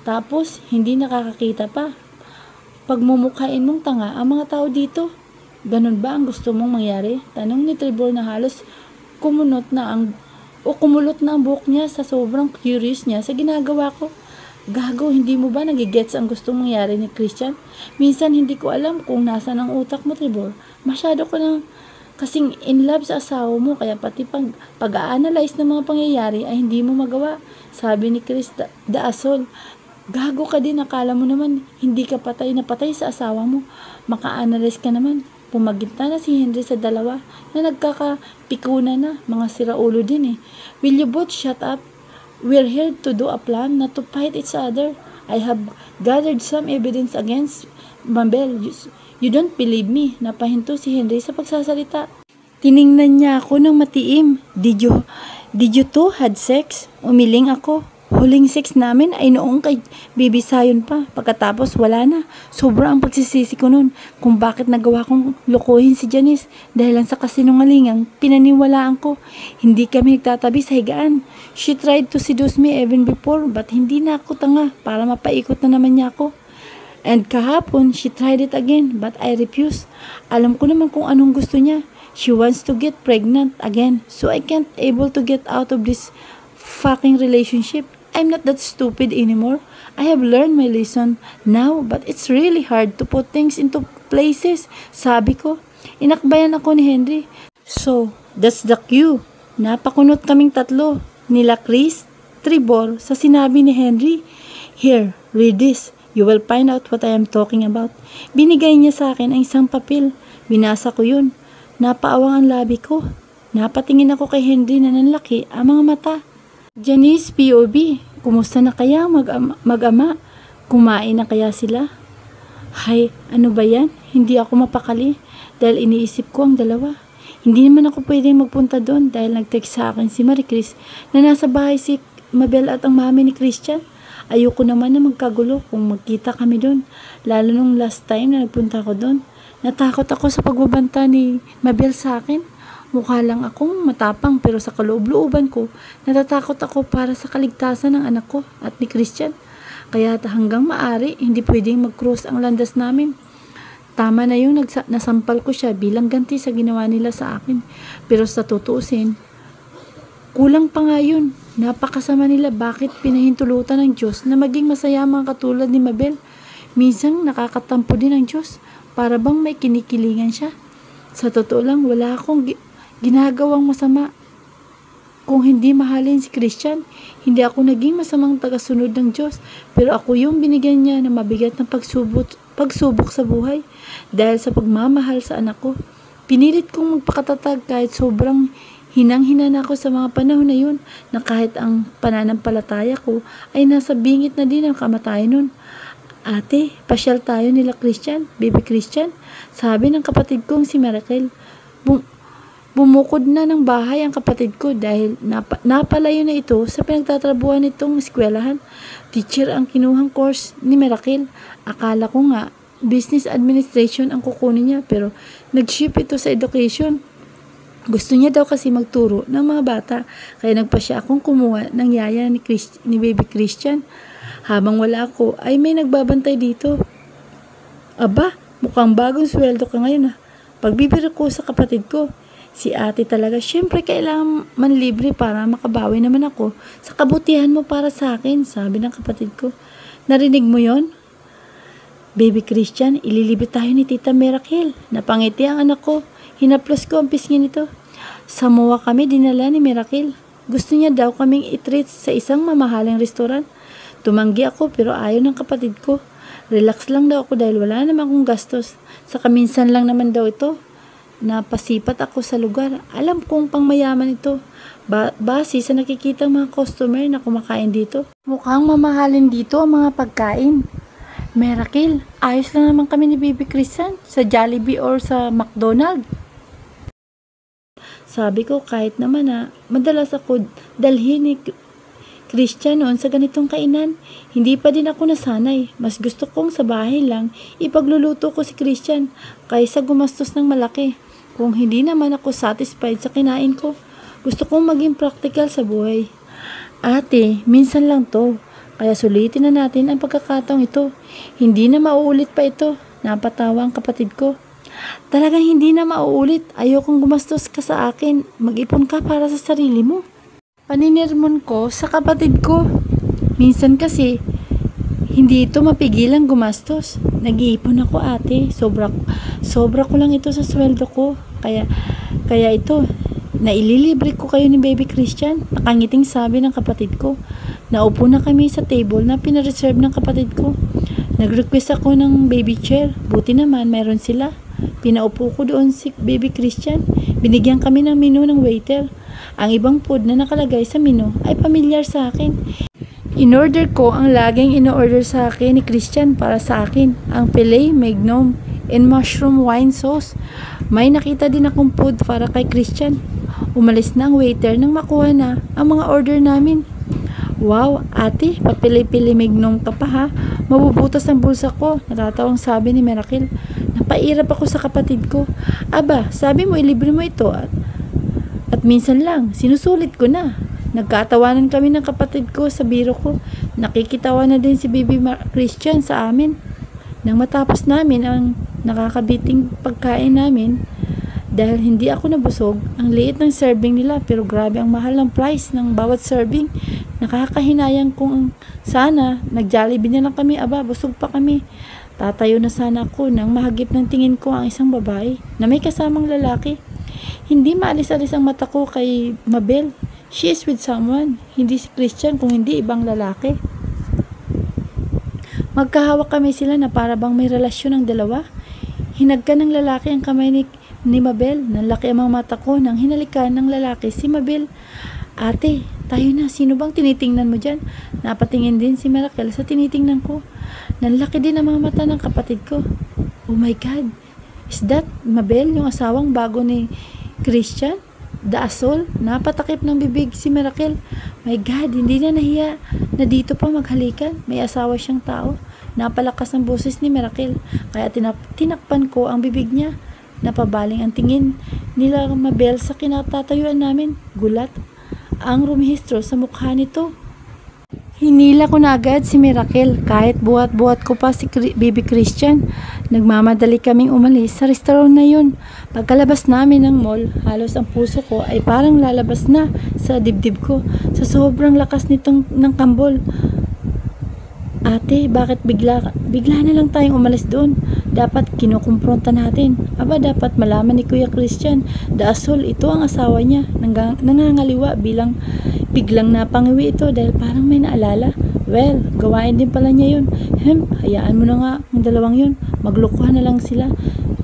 Tapos, hindi nakakakita pa. Pagmumukhain mong tanga ang mga tao dito. Ganun ba ang gusto mong mangyari? Tanong ni Trevor na halos kumulot na ang buhok niya sa sobrang curious niya sa ginagawa ko. Gago, hindi mo ba nagigets ang gustong mangyari ni Christian? Minsan hindi ko alam kung nasan ang utak mo, Trevor. Masyado ko nang kasing in love sa asawa mo, kaya pati pag-a-analyze ng mga pangyayari ay hindi mo magawa. Sabi ni Chris, the asshole. Gago ka din, akala mo naman hindi ka patay na patay sa asawa mo. Maka-analyze ka naman. Pumagitna na si Henry sa dalawa na nagkakapikunan na, mga siraulo din eh. Will you both shut up? We're here to do a plan, not to fight each other. I have gathered some evidence against Mabel. You don't believe me. Napahinto si Henry sa pagsasalita. Tiningnan niya ako ng matiim. Did you two had sex? Umiling ako. Huling sex namin ay noong kay Baby Sayon pa. Pagkatapos wala na. Sobra ang pagsisisi ko nun kung bakit nagawa kong lokohin si Janice dahil lang sa kasinungalingang pinaniwalaan ko. Hindi kami nagtatabi sa higaan. She tried to seduce me even before but hindi na ako tanga para mapaikot na naman niya ako. And kahapon, she tried it again but I refused. Alam ko naman kung anong gusto niya. She wants to get pregnant again so I can't able to get out of this fucking relationship. I'm not that stupid anymore. I have learned my lesson now, but it's really hard to put things into places. Sabi ko, inakbayan ako ni Henry. So, that's the cue. Napakunot kaming tatlo, nila Chris, Trevor, sa sinabi ni Henry. Here, read this. You will find out what I am talking about. Binigay niya sa akin ang isang papel. Binasa ko yun. Napaawang ang labi ko. Napatingin ako kay Henry na nanlaki ang mga mata. Janice, POV, kumusta na kaya mag-ama? Kumain na kaya sila? Hay, ano ba yan? Hindi ako mapakali dahil iniisip ko ang dalawa. Hindi naman ako pwedeng magpunta doon dahil nag-text sa akin si Marie Chris na nasa bahay si Mabel at ang mami ni Christian. Ayoko naman na magkagulo kung magkita kami doon. Lalo nung last time na nagpunta ako doon. Natakot ako sa pagbabanta ni Mabel sa akin. Mukha lang akong matapang pero sa kaloob-looban ko, natatakot ako para sa kaligtasan ng anak ko at ni Christian. Kaya hanggang maaari, hindi pwedeng mag-cross ang landas namin. Tama na yung nasampal ko siya bilang ganti sa ginawa nila sa akin. Pero sa tutuusin, kulang pa nga yun. Napakasama nila bakit pinahintulutan ng Diyos na maging masaya mga katulad ni Mabel. Minsan nakakatampo din ng Diyos para bang may kinikilingan siya. Sa totoo lang, wala akong ginagawang masama. Kung hindi mahalin si Christian, hindi ako naging masamang tagasunod ng Diyos. Pero ako yung binigyan niya ng mabigat na pagsubok sa buhay. Dahil sa pagmamahal sa anak ko, pinilit kong magpakatatag kahit sobrang hinang-hina na ako sa mga panahon na yun, na kahit ang pananampalataya ko ay nasa bingit na din ang kamatayan nun. Ate, pasyal tayo nila Christian, baby Christian. Sabi ng kapatid kong si Miracle. Bumukod na ng bahay ang kapatid ko dahil napalayo na ito sa pinagtatrabuhan nitong eskwelahan. Teacher ang kinuhang course ni Miracle. Akala ko nga business administration ang kukunin niya pero nag-shift ito sa education. Gusto niya daw kasi magturo ng mga bata kaya nagpa siya akong kumuha ng yaya ni baby Christian. Habang wala ako ay may nagbabantay dito. Aba, mukhang bagong sweldo ka ngayon ah. Pagbibiro ko sa kapatid ko. Si ate talaga, syempre kailangan manlibre para makabawi naman ako sa kabutihan mo para sa akin, sabi ng kapatid ko. Narinig mo yon? Baby Christian, ililibre tayo ni Tita Miracle. Napangiti ang anak ko. Hinaplos ko ang pisngi nito. Samoa kami dinala ni Miracle. Gusto niya daw kaming i-treat sa isang mamahaling restaurant. Tumanggi ako pero ayaw ng kapatid ko. Relax lang daw ako dahil wala naman akong gastos. Saka minsan lang naman daw ito. Napasipat ako sa lugar. Alam kong pangmayaman ito. Base sa nakikita mga customer na kumakain dito. Mukhang mamahalin dito ang mga pagkain. Miracle, ayos lang naman kami ni Baby Christian sa Jollibee or sa McDonald's. Sabi ko kahit naman madalas ako dalhin ni Christian noon sa ganitong kainan. Hindi pa din ako nasanay. Mas gusto kong sa bahay lang ipagluluto ko si Christian kaysa gumastos ng malaki. Kung hindi naman ako satisfied sa kinain ko, gusto kong maging practical sa buhay. Ate, minsan lang to. Kaya sulitin na natin ang pagkakataong ito. Hindi na mauulit pa ito. Napatawa ang kapatid ko. Talagang hindi na mauulit. Ayokong gumastos ka sa akin. Mag-ipon ka para sa sarili mo. Paninirmon ko sa kapatid ko. Minsan kasi, hindi ito mapigilang gumastos. Nag-iipon ako ate. Sobra ko lang ito sa sweldo ko. Kaya ito, naililibre ko kayo ni Baby Christian. Nakangiting sabi ng kapatid ko. Naupo na kami sa table na pinareserve ng kapatid ko. Nag-request ako ng baby chair. Buti naman mayroon sila. Pinaupo ko doon si Baby Christian. Binigyan kami ng menu ng waiter. Ang ibang food na nakalagay sa menu ay pamilyar sa akin. In-order ko ang laging in-order sa akin ni Christian para sa akin. Ang filet mignon and mushroom wine sauce. May nakita din akong food para kay Christian. Umalis na ang waiter nang makuha na ang mga order namin. Wow, ate, papili-pili mignon ka pa ha. Mabubutas ang bulsa ko. Natatawang sabi ni Miracle. Napairap ako sa kapatid ko. Aba, sabi mo ilibre mo ito at minsan lang, sinusulit ko na. Nagkatawanan kami ng kapatid ko sa biro ko. Nakikitawa na din si Baby Christian sa amin. Nang matapos namin ang nakakabiting pagkain namin, dahil hindi ako nabusog, ang liit ng serving nila pero grabe ang mahal ng price ng bawat serving. Nakakahinayang kung sana nag-Jollibee na lang kami, aba busog pa kami. Tatayo na sana ako nang mahagip ng tingin ko ang isang babae na may kasamang lalaki. Hindi maalis-alis ang mata ko kay Mabel. She is with someone, hindi si Christian kung hindi ibang lalaki. Magkahawak kami sila na para bang may relasyon ng dalawa. Hinagkan ng lalaki ang kamay ni Mabel. Nanlaki ang mga mata ko nang hinalikan ng lalaki si Mabel. Ate, tayo na. Sino bang tinitingnan mo dyan? Napatingin din si Miracle sa tinitingnan ko. Nanlaki din ang mga mata ng kapatid ko. Oh my God! Is that Mabel, yung asawang bago ni Christian? The Asol? Napatakip ng bibig si Miracle. My God, hindi na nahiya na dito pa maghalikan. May asawa siyang tao. Napalakas ang boses ni Miracle. Kaya tinakpan ko ang bibig niya. Napabaling ang tingin nila Mabel sa kinatatayuan namin. Gulat ang rumihistro sa mukha nito. Hinila ko na agad si Miracle kahit buhat-buhat ko pa si Baby Christian. Nagmamadali kaming umalis sa restaurant na yun. Pagkalabas namin ng mall, halos ang puso ko ay parang lalabas na sa dibdib ko sa sobrang lakas ng kambol. Ate, bakit bigla na lang tayong umalis doon? Dapat kinukumpronta natin. Aba, dapat malaman ni Kuya Christian. The Asol, ito ang asawa niya. Nangangaliwa biglang napangiwi ito dahil parang may naalala. Well, gawain din pala niya yun. Hayaan mo na nga ang dalawang yun. Maglokohan na lang sila.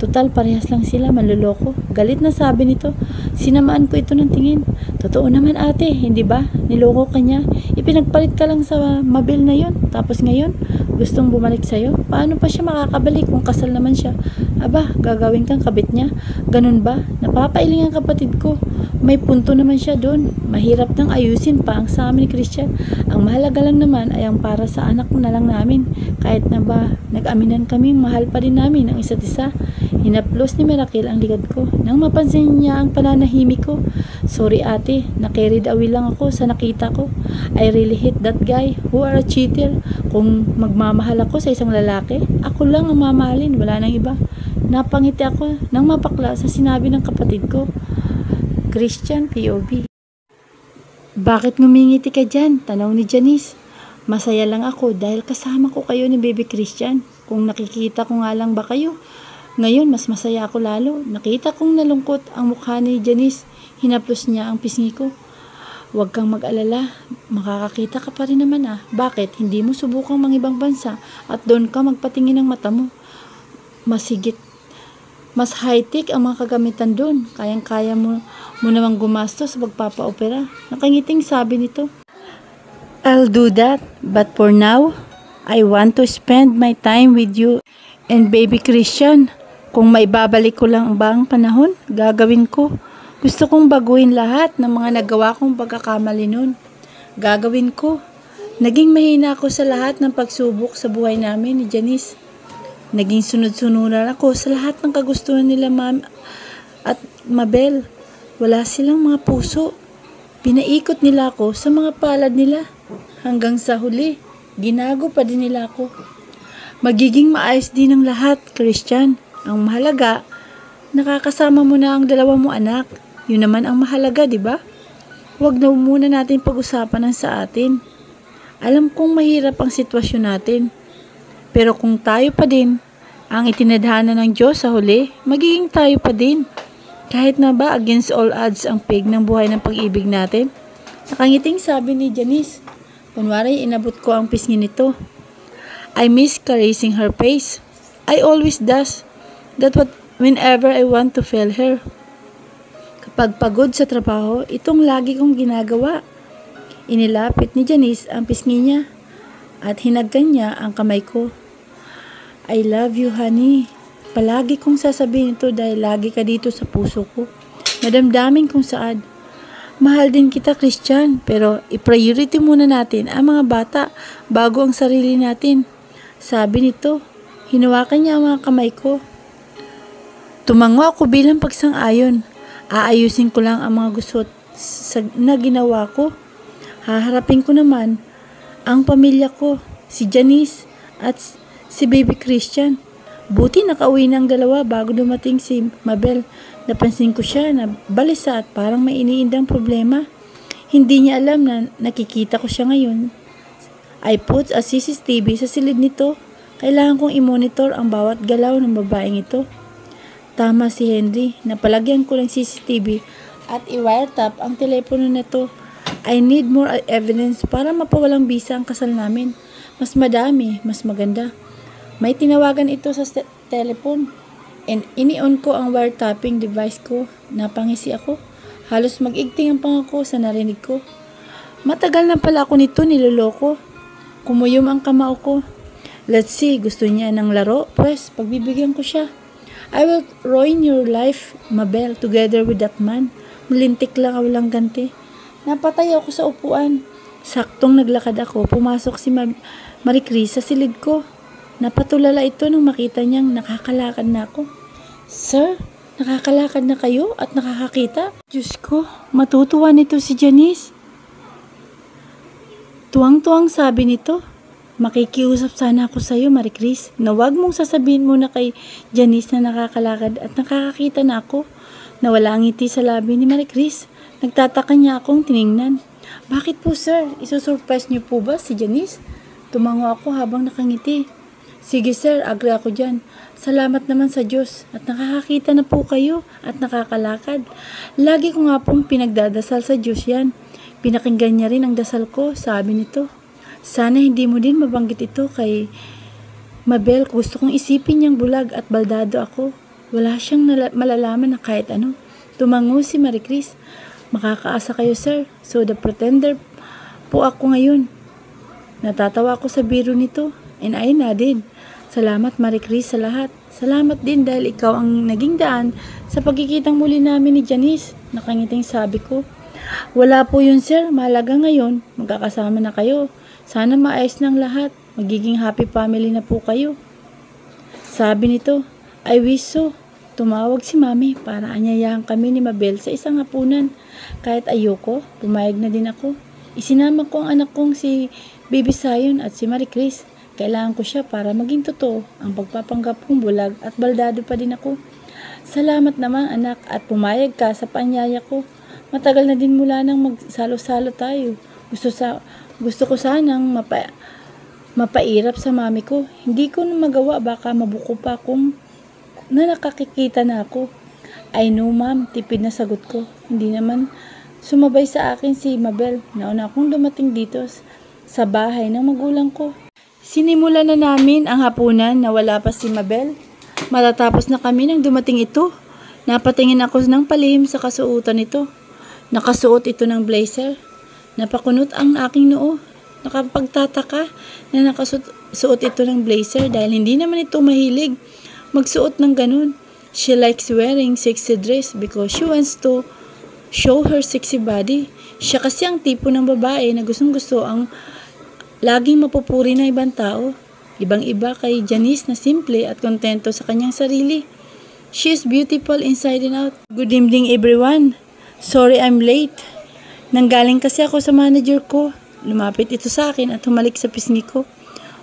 Total, parehas lang sila, manloloko. Galit na sabi nito. Sinamaan ko ito ng tingin. Totoo naman ate, hindi ba? Niloko ka niya. Ipinagpalit ka lang sa Mabel na yun. Tapos ngayon, gustong bumalik sa'yo. Paano pa siya makakabalik kung kasal naman siya? Aba, gagawin kang kabit niya. Ganun ba? Napapailing ang kapatid ko. May punto naman siya doon. Mahirap nang ayusin pa ang sa amin ni Christian. Ang mahalaga lang naman ay ang para sa anak na lang namin. Kahit na ba, nag-aminan kami, mahal pa rin namin ang isa't isa. Hinaplos ni Miracle ang likod ko. Nang mapansin niya ang pananahimik ko. Sorry ate, na-carried away lang ako sa nakita ko. I really hate that guy who are a cheater. Kung magmamahal ako sa isang lalaki, ako lang ang mamahalin, wala nang iba. Napangiti ako nang mapakla sa sinabi ng kapatid ko. Christian POV. Bakit ngumingiti ka dyan? Tanong ni Janice. Masaya lang ako dahil kasama ko kayo ni Baby Christian. Kung nakikita ko nga lang ba kayo, ngayon mas masaya ako lalo. Nakita kong nalungkot ang mukha ni Janice. Hinaplos niya ang pisngi ko. Huwag kang mag-alala, makakakita ka pa rin naman ah. Bakit? Hindi mo subukang mangibang bansa at doon ka magpatingin ng mata mo. Masigit, mas high-tech ang mga kagamitan doon. Kayang-kaya mo namang gumastos sa pagpapa-opera. Nakangiting sabi nito. I'll do that, but for now, I want to spend my time with you and baby Christian. Kung maibabalik ko lang ba ang panahon, gagawin ko. Gusto kong baguhin lahat ng mga nagawa kong pagkakamali noon. Gagawin ko. Naging mahina ako sa lahat ng pagsubok sa buhay namin ni Janice. Naging sunod-sunuran ako sa lahat ng kagustuhan nila Ma'am at Mabel. Wala silang mga puso. Pinaikot nila ako sa mga palad nila. Hanggang sa huli, ginago pa din nila ako. Magiging maayos din ang lahat, Christian. Ang mahalaga, nakakasama mo na ang dalawa mo anak. Yun naman ang mahalaga, di ba? Huwag na muna natin pag-usapan ang sa atin. Alam kong mahirap ang sitwasyon natin. Pero kung tayo pa din ang itinadhana ng Diyos sa huli, magiging tayo pa din. Kahit na ba against all odds ang pig ng buhay ng pag-ibig natin? Nakangiting sabi ni Janice. Kunwari, inabot ko ang pisngi nito. I miss caressing her face. I always does. Whenever I want to feel her. Kapag pagod sa trabaho, itong lagi kong ginagawa. Inilapit ni Janice ang pisngi niya at hinagkan niya ang kamay ko. I love you, honey. Palagi kong sasabihin ito dahil lagi ka dito sa puso ko. Madamdamin kong saad. Mahal din kita, Christian, pero i-priority muna natin ang mga bata bago ang sarili natin. Sabi nito, hinawakan niya ang mga kamay ko. Tumango ako bilang pagsang-ayon. Aayusin ko lang ang mga gusto na ginawa ko. Haharapin ko naman ang pamilya ko, si Janice at si baby Christian. Buti nakauwi ng dalawa bago dumating si Mabel. Napansin ko siya na balisa at parang may iniindang problema. Hindi niya alam na nakikita ko siya ngayon. I put a CCTV sa silid nito. Kailangan kong i-monitor ang bawat galaw ng babaeng ito. Tama si Henry, napalagyan ko ng CCTV at i-wiretap ang telepono nito. I need more evidence para mapawalang bisa ang kasal namin. Mas madami, mas maganda. May tinawagan ito sa telepon and ini-on ko ang wiretapping device ko. Napangisi ako. Halos mag-igting ang pangako sa narinig ko. Matagal na pala ako nito niloloko. Kumuyom ang kamao ko. Let's see, gusto niya ng laro? Pues, pagbibigyan ko siya. I will ruin your life, Mabel, together with that man. Malintik lang, walang ganti. Napatay ako sa upuan. Saktong naglakad ako, pumasok si Marie Chris sa silid ko. Napatulala ito nung makita niyang nakakalakad na ako. Sir, nakakalakad na kayo at nakakakita? Diyos ko, matutuwa nito si Janice. Tuwang-tuwang sabi nito. Makikiusap sana ako sa iyo, Marie Chris, na wag mong sasabihin muna kay Janice na nakakalakad at nakakakita na ako. Nawala ang ngiti sa labi ni Marie Chris. Nagtataka niya akong tiningnan. Bakit po, sir? Isusurprise niyo po ba si Janice? Tumango ako habang nakangiti. Sige, sir, agree ako dyan. Salamat naman sa Diyos at nakakakita na po kayo at nakakalakad. Lagi ko nga pong pinagdadasal sa Diyos yan. Pinakinggan niya rin ang dasal ko, sabi nito. Sana hindi mo din mabanggit ito kay Mabel. Gusto kong isipin niyang bulag at baldado ako. Wala siyang malalaman na kahit ano. Tumango si Marie Chris. Makakaasa kayo, sir. So the pretender po ako ngayon. Natatawa ako sa biro nito. And I nodded. Salamat, Marie Chris, sa lahat. Salamat din dahil ikaw ang naging daan sa pagkikitang muli namin ni Janice. Nakangiting sabi ko. Wala po yun, sir. Mahalaga ngayon. Magkakasama na kayo. Sana maayos ng lahat. Magiging happy family na po kayo. Sabi nito, I wish so. Tumawag si Mami para anyayahan kami ni Mabel sa isang hapunan. Kahit ayoko, pumayag na din ako. Isinama ko ang anak kong si Baby Zion at si Marie Chris. Kailangan ko siya para maging totoo ang pagpapanggap kong bulag at baldado pa din ako. Salamat naman anak at pumayag ka sa paanyaya ko. Matagal na din mula nang magsalo-salo tayo. Gusto ko sanang mapairap sa mami ko. Hindi ko na magawa, baka mabuko pa kung nakakikita na ako. I know, ma'am, tipid na sagot ko. Hindi naman Sumabay sa akin si Mabel. Nauna akong dumating dito sa bahay ng magulang ko. Sinimula na namin ang hapunan na wala pa si Mabel. Matatapos na kami nang dumating ito. Napatingin ako ng palihim sa kasuotan nito. Nakasuot ito ng blazer. Napakunot ang aking noo. Nakapagtataka na nakasuot ito ng blazer dahil hindi naman ito mahilig magsuot ng ganun. She likes wearing sexy dress because she wants to show her sexy body. Siya kasi ang tipo ng babae na gustong-gusto ang laging mapupuri ng ibang tao. Ibang-iba kay Janice na simple at kontento sa kanyang sarili. She is beautiful inside and out. Good evening everyone. Sorry I'm late. Nanggaling kasi ako sa manager ko. Lumapit ito sa akin at humalik sa pisngi ko.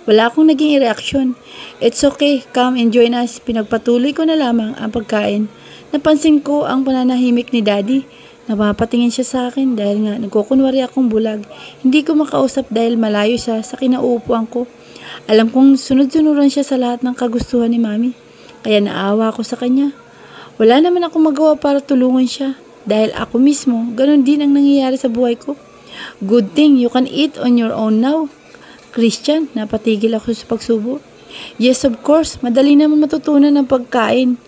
Wala akong naging reaksyon. It's okay, come and join us. Pinagpatuloy ko na lamang ang pagkain. Napansin ko ang pananahimik ni Daddy. Napapatingin siya sa akin dahil nga nagkukunwari akong bulag. Hindi ko makausap dahil malayo siya sa kinauupuan ko. Alam kong sunod-sunuran siya sa lahat ng kagustuhan ni Mami. Kaya naawa ako sa kanya. Wala naman akong magawa para tulungan siya. Dahil ako mismo, ganun din ang nangyayari sa buhay ko. Good thing you can eat on your own now. Christian, napatigil ako sa pagsubo. Yes, of course, madali naman matutunan ng pagkain.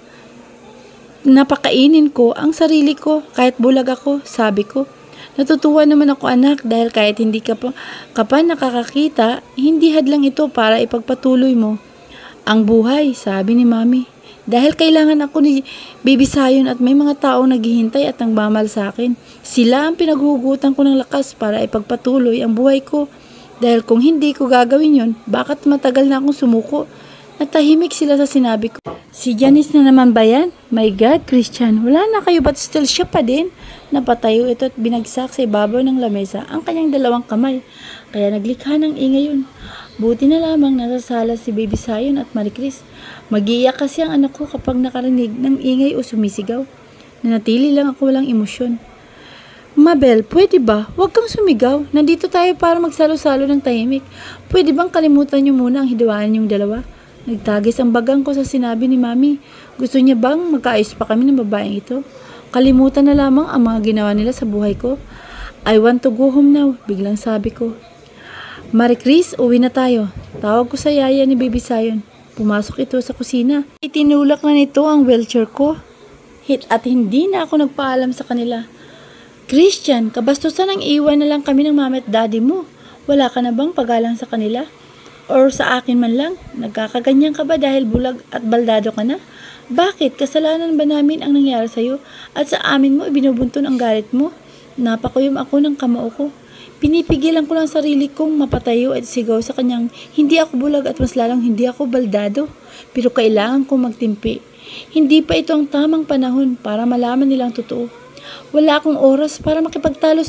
Napakainin ko ang sarili ko kahit bulag ako, sabi ko. Natutuwa naman ako anak dahil kahit hindi ka pa nakakakita, hindi hadlang ito para ipagpatuloy mo ang buhay, sabi ni Mami. Dahil kailangan ako ni Baby Sayon at may mga taong naghihintay at nagmamal sa akin. Sila ang pinaghugutan ko ng lakas para ipagpatuloy ang buhay ko. Dahil kung hindi ko gagawin yon, bakit matagal na akong sumuko? Natahimik sila sa sinabi ko. Si Janice na naman ba yan? My God, Christian, wala na kayo but still siya pa din? Napatayo ito at binagsak sa ibabaw ng lamesa ang kanyang dalawang kamay. Kaya naglikha ng ingay yun. Buti na lamang nasasala si Baby Sayon at Marie Chris. Mag-iiyak kasi ang anak ko kapag nakarinig ng ingay o sumisigaw. Nanatili lang ako walang emosyon. Mabel, pwede ba? Huwag kang sumigaw. Nandito tayo para magsalo-salo ng tahimik. Pwede bang kalimutan niyo muna ang hiwaan niyong dalawa? Nagtagis ang bagang ko sa sinabi ni Mami. Gusto niya bang magkaayos pa kami ng babaeng ito? Kalimutan na lamang ang mga ginawa nila sa buhay ko. I want to go home now, biglang sabi ko. Marie Chris, uwi na tayo. Tawag ko sa yaya ni Baby Sayon. Pumasok ito sa kusina. Itinulak na nito ang wheelchair ko. At hindi na ako nagpaalam sa kanila. Christian, kabastusan ang iwan na lang kami ng mama at daddy mo. Wala ka na bang pagalang sa kanila? Or sa akin man lang? Nagkakaganyan ka ba dahil bulag at baldado ka na? Bakit? Kasalanan ba namin ang nangyari sa'yo? At sa amin mo ibinubunton ang galit mo? Napakuyom ako ng kamao ko. Pinipigilan ko lang sarili kong mapatayo at sigaw sa kanyang hindi ako bulag at mas lalong hindi ako baldado. Pero kailangan kong magtimpi. Hindi pa ito ang tamang panahon para malaman nilang totoo. Wala akong oras para makipagtalo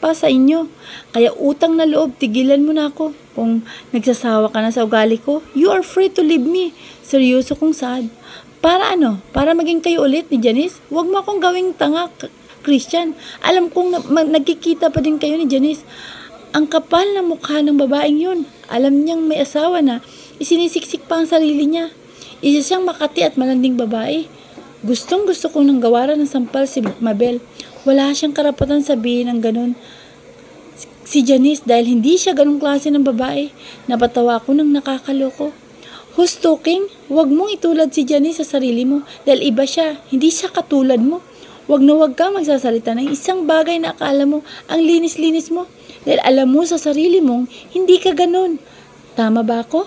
pa sa inyo. Kaya utang na loob, tigilan mo na ako. Kung nagsasawa ka na sa ugali ko, you are free to leave me. Seryoso kong sad. Para ano? Para maging kayo ulit ni Janice? Huwag mo akong gawing tanga, Christian. Alam kong nagkikita pa din kayo ni Janice. Ang kapal ng mukha ng babaeng yun. Alam niyang may asawa na. Isinisiksik pa ang sarili niya. Isa siyang makati at malanding babae. Gustong gusto kong nang gawaran ng sampal si Mabel. Wala siyang karapatan sabihin ng ganun si Janice dahil hindi siya ganung klase ng babae. Napatawa ko ng nakakaloko. Who's talking? Huwag mong itulad si Janice sa sarili mo dahil iba siya. Hindi siya katulad mo. Huwag na huwag ka magsasalita ng isang bagay na akala mo ang linis-linis mo dahil alam mo sa sarili mong hindi ka ganun. Tama ba ako?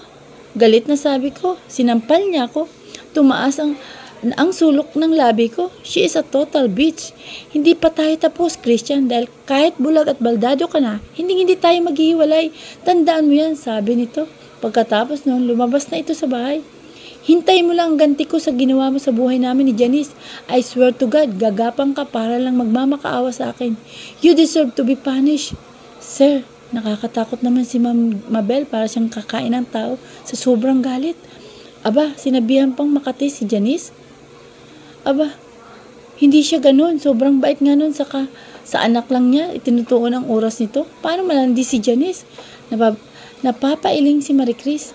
Galit na sabi ko. Sinampal niya ako. Tumaas ang sulok ng labi ko. She is a total bitch. Hindi pa tayo tapos, Christian, dahil kahit bulag at baldado ka na, hindi tayo maghihiwalay. Tandaan mo yan, sabi nito. Pagkatapos noon, lumabas na ito sa bahay. Hintay mo lang ang ganti ko sa ginawa mo sa buhay namin ni Janice. I swear to God, gagapang ka para lang magmamakaawa sa akin. You deserve to be punished. Sir, nakakatakot naman si Mabel para siyang kakain ng tao sa sobrang galit. Aba, sinabihan pang makati si Janice. Aba, hindi siya ganun. Sobrang bait nga nun. Saka sa anak lang niya, itinutuon ang oras nito. Paano malandi si Janice? Napapailing si Marie Chris.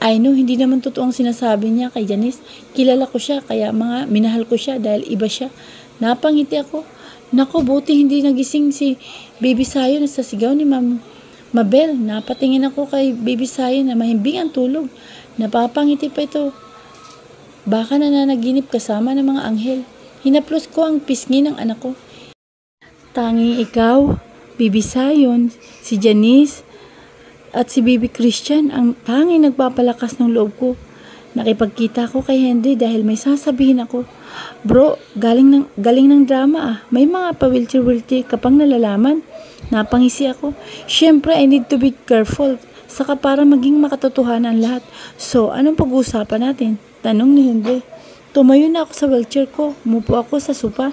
I know, hindi naman totoong sinasabi niya kay Janice. Kilala ko siya, kaya minahal ko siya dahil iba siya. Napangiti ako. Nako, buti hindi nagising si Baby Sayo na sa sigaw ni Mabel. Napatingin ako kay Baby Sayo na mahimbing ang tulog. Napapangiti pa ito. Baka nananaginip kasama ng mga anghel. Hinaplos ko ang pisngi ng anak ko. Tanging ikaw, Baby Sayon, si Janice, at si Baby Christian ang tanging nagpapalakas ng loob ko. Nakipagkita ko kay Henry dahil may sasabihin ako. Bro, galing ng drama ah. May mga pawiltir-wiltir ka pang nalalaman. Napangisi ako. Siyempre, I need to be careful. Saka para maging makatotohanan lahat. So, anong pag-uusapan natin? Tanong ni Henry. Tumayo na ako sa wheelchair ko. Umupo ako sa sopa.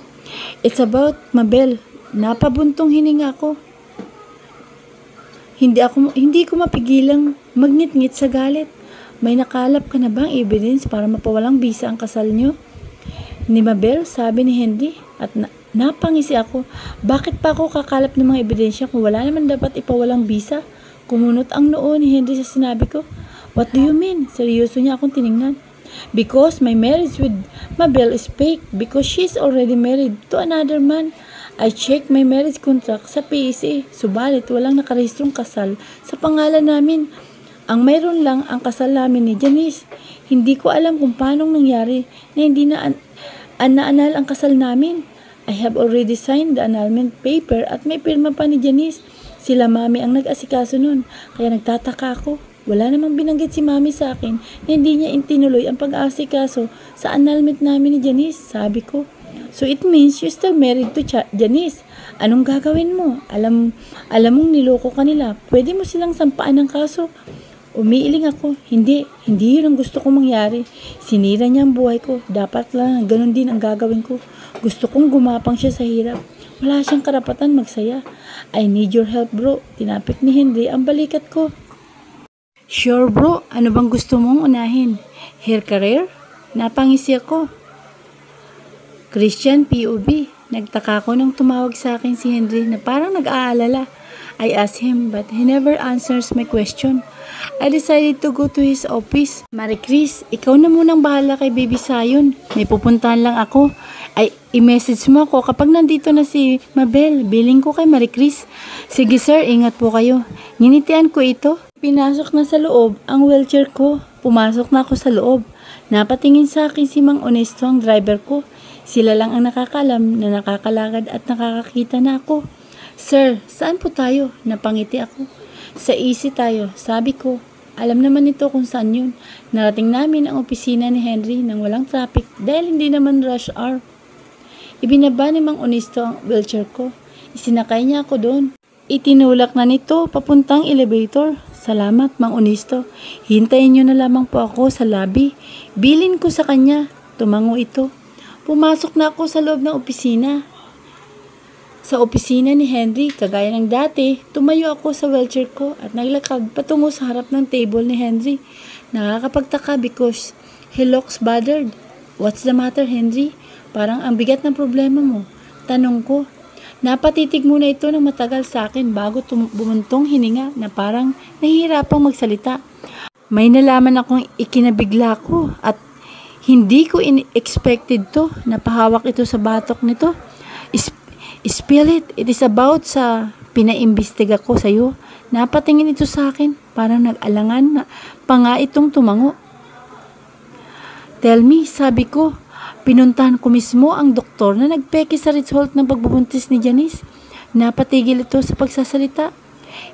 It's about Mabel. Napabuntong hininga ako. Hindi ko mapigilang magngit-ngit sa galit. May nakalap ka na bang evidence para mapawalang bisa ang kasal nyo ni Mabel? Sabi ni Henry. At napangisi ako. Bakit pa ako kakalap ng mga ebidensya kung wala naman dapat ipawalang bisa? Kumunot ang noo ni Henry sa sinabi ko. What do you mean? Seryoso niya akong tiningnan. Because my marriage with Mabel is fake. Because she's already married to another man. I checked my marriage contract sa PSA. Subalit walang nakarehistrong kasal sa pangalan namin. Ang mayroon lang ang kasal namin ni Janice. Hindi ko alam kung paano nangyari na hindi na naanal ang kasal namin. I have already signed the annulment paper at may pirma pa ni Janice. Sila mami ang nag-asikaso nun. Kaya nagtataka ako. Wala namang binanggit si mami sa akin na hindi niya itinuloy ang pag-asikaso sa annulment namin ni Janice. Sabi ko. So it means you're still married to Janice. Anong gagawin mo? Alam mong niloko ka nila. Pwede mo silang sampaan ng kaso. Umiiling ako. Hindi yun ang gusto kong mangyari. Sinira niya ang buhay ko. Dapat lang, ganun din ang gagawin ko. Gusto kong gumapang siya sa hirap. Wala siyang karapatan magsaya. I need your help, bro. Tinapik ni Henry ang balikat ko. Sure, bro. Ano bang gusto mong unahin? Hair career? Napangisi ako. Christian, POV. Nagtaka ko nung tumawag sa akin si Henry na parang nag-aalala. I asked him but he never answers my question. I decided to go to his office. Marie Chris, ikaw na munang bahala kay Baby Sayon. May pupuntahan lang ako. Ay, i-message mo ako kapag nandito na si Mabel. Billing ko kay Marie Chris. Sige sir, ingat po kayo. Ninitian ko ito. Pinasok na sa loob ang wheelchair ko. Pumasok na ako sa loob. Napatingin sa akin si Mang Honesto ang driver ko. Sila lang ang nakakalam na nakakalagad at nakakakita na ako. Sir, saan po tayo? Napangiti ako. Sa easy tayo, sabi ko. Alam naman nito kung saan yun. Narating namin ang opisina ni Henry nang walang traffic dahil hindi naman rush hour. Ibinaba ni Mang Honesto ang wheelchair ko. Isinakay niya ako doon. Itinulak na nito papuntang elevator. Salamat, Mang Honesto. Hintayin niyo na lamang po ako sa lobby. Bilin ko sa kanya. Tumango ito. Pumasok na ako sa loob ng opisina. Sa opisina ni Henry, kagaya ng dati, tumayo ako sa wheelchair ko at naglakad patungo sa harap ng table ni Henry. Nakakapagtaka because he looks bothered. What's the matter, Henry? Parang ang bigat ng problema mo. Tanong ko. Napatitig muna ito ng matagal sa akin bago bumuntong hininga na parang nahihirapang magsalita. May nalaman akong ikinabigla ko at hindi ko expected to. Napahawak ito sa batok nito. Spill it. It is about sa pinaimbestiga ko sa iyo. Napatingin ito sa akin. Parang nag-alangan na pa nga itong tumango. Tell me, sabi ko. Pinuntahan ko mismo ang doktor na nagpeke sa result ng pagbubuntis ni Janice. Napatigil ito sa pagsasalita.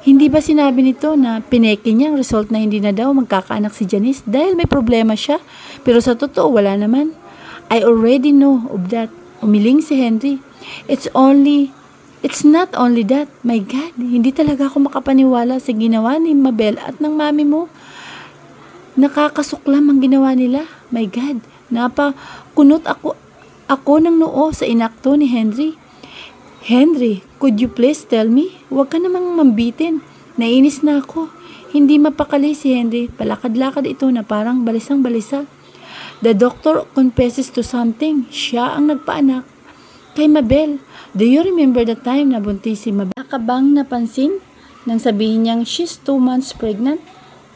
Hindi ba sinabi nito na pineke niya ang result na hindi na daw magkakaanak si Janice dahil may problema siya? Pero sa totoo, wala naman. I already know of that. Umiling si Henry. It's not only that. My God, hindi talaga ako makapaniwala sa ginawa ni Mabel at ng mami mo. Nakakasuklam ang ginawa nila. My God, napakunot ako ng noo sa inakto ni Henry. Henry, could you please tell me? Huwag ka namang mambitin. Nainis na ako. Hindi mapakali si Henry. Palakad-lakad ito na parang balisang-balisa. The doctor confesses to something. Siya ang nagpaanak kay Mabel. Do you remember the time na buntis si Mabel? Nakabang napansin nang sabihin niyang she's 2 months pregnant?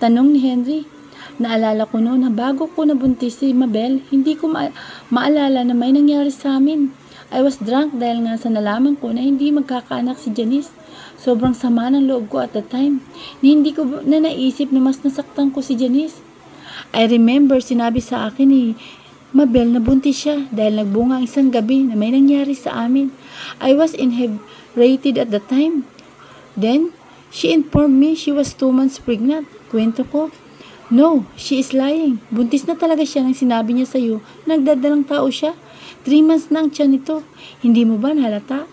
Tanong ni Henry. Naalala ko noon na bago ko nabuntis si Mabel, hindi ko maalala na may nangyari sa amin. I was drunk dahil nga sa nalaman ko na hindi magkakaanak si Janice. Sobrang sama ng loob ko at the time. Hindi ko na naisip na mas nasaktan ko si Janice. I remember sinabi sa akin ni Mabel na buntis siya dahil nagbunga ang isang gabi na may nangyari sa amin. I was inebriated at the time. Then, she informed me she was 2 months pregnant. Kwento ko, no, she is lying. Buntis na talaga siya nang sinabi niya sa'yo. Nagdadalang tao siya. 3 months na ang tiyan nito. Hindi mo ba nahalata?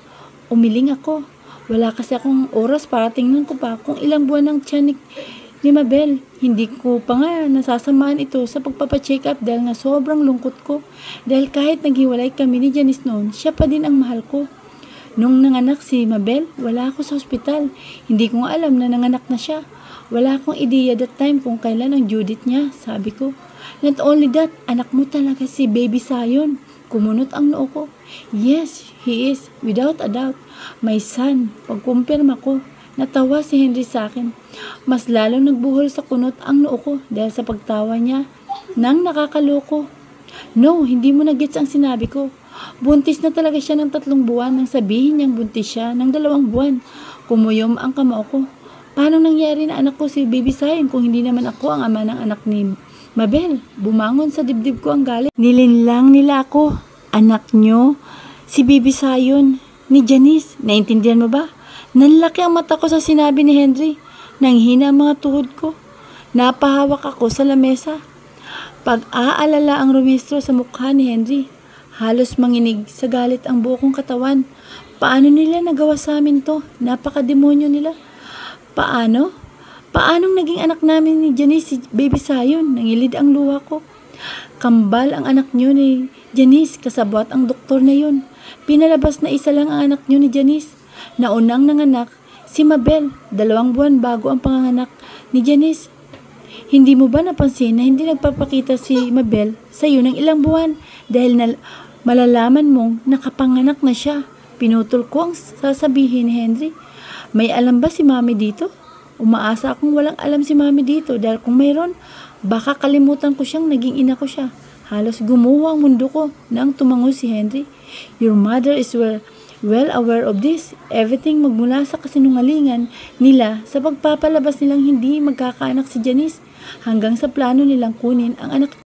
Umiling ako. Wala kasi akong oras para tingnan ko pa kung ilang buwan ang tiyan ni Mabel. Hindi ko pa nga nasasamaan ito sa pagpapacheck up dahil nga sobrang lungkot ko. Dahil kahit naghiwalay kami ni Janice noon, siya pa din ang mahal ko. Nung nanganak si Mabel, wala ako sa ospital. Hindi ko nga alam na nanganak na siya. Wala akong ideya that time kung kailan ang due date niya, sabi ko. Not only that, anak mo talaga si Baby Sayon. Kumunot ang noo ko. Yes, he is, without a doubt. My son, pagkumpirma ko. Natawa si Henry sa akin. Mas lalong nagbuhol sa kunot ang noo ko dahil sa pagtawa niya nang nakakaloko. No, hindi mo na-gets ang sinabi ko. Buntis na talaga siya ng 3 buwan nang sabihin niyang buntis siya ng 2 buwan. Kumuyom ang kamao ko. Paano nangyari na anak ko si Baby Sayon kung hindi naman ako ang ama ng anak ni Mabel? Bumangon sa dibdib ko ang galit. Nilinlang nila ako. Anak nyo, si Baby Sayon, ni Janice. Naintindihan mo ba? Nanlaki ang mata ko sa sinabi ni Henry. Nanghina ang mga tuhod ko. Napahawak ako sa lamesa. Pag-aalala ang rumistro sa mukha ni Henry. Halos manginig sa galit ang buo kong katawan. Paano nila nagawa sa amin to? Napakademonyo nila. Paano? Paanong naging anak namin ni Janice si Baby Sayon? Nangilid ang luha ko. Kambal ang anak nyo ni Janice, kasabwat ang doktor na yun. Pinalabas na isa lang ang anak nyo ni Janice. Naunang nanganak si Mabel, 2 buwan bago ang panganganak ni Janice. Hindi mo ba napansin na hindi nagpapakita si Mabel sa iyo ng ilang buwan dahil malalaman mong nakapanganak na siya? Pinutol ko ang sasabihin ni Henry. May alam ba si Mami dito? Umaasa akong walang alam si Mami dito dahil kung mayroon, baka kalimutan ko siyang naging ina ko siya. Halos gumuho ang mundo ko nang tumango si Henry. Your mother is well aware of this. Everything magmula sa kasinungalingan nila sa pagpapalabas nilang hindi magkakaanak si Janice hanggang sa plano nilang kunin ang anak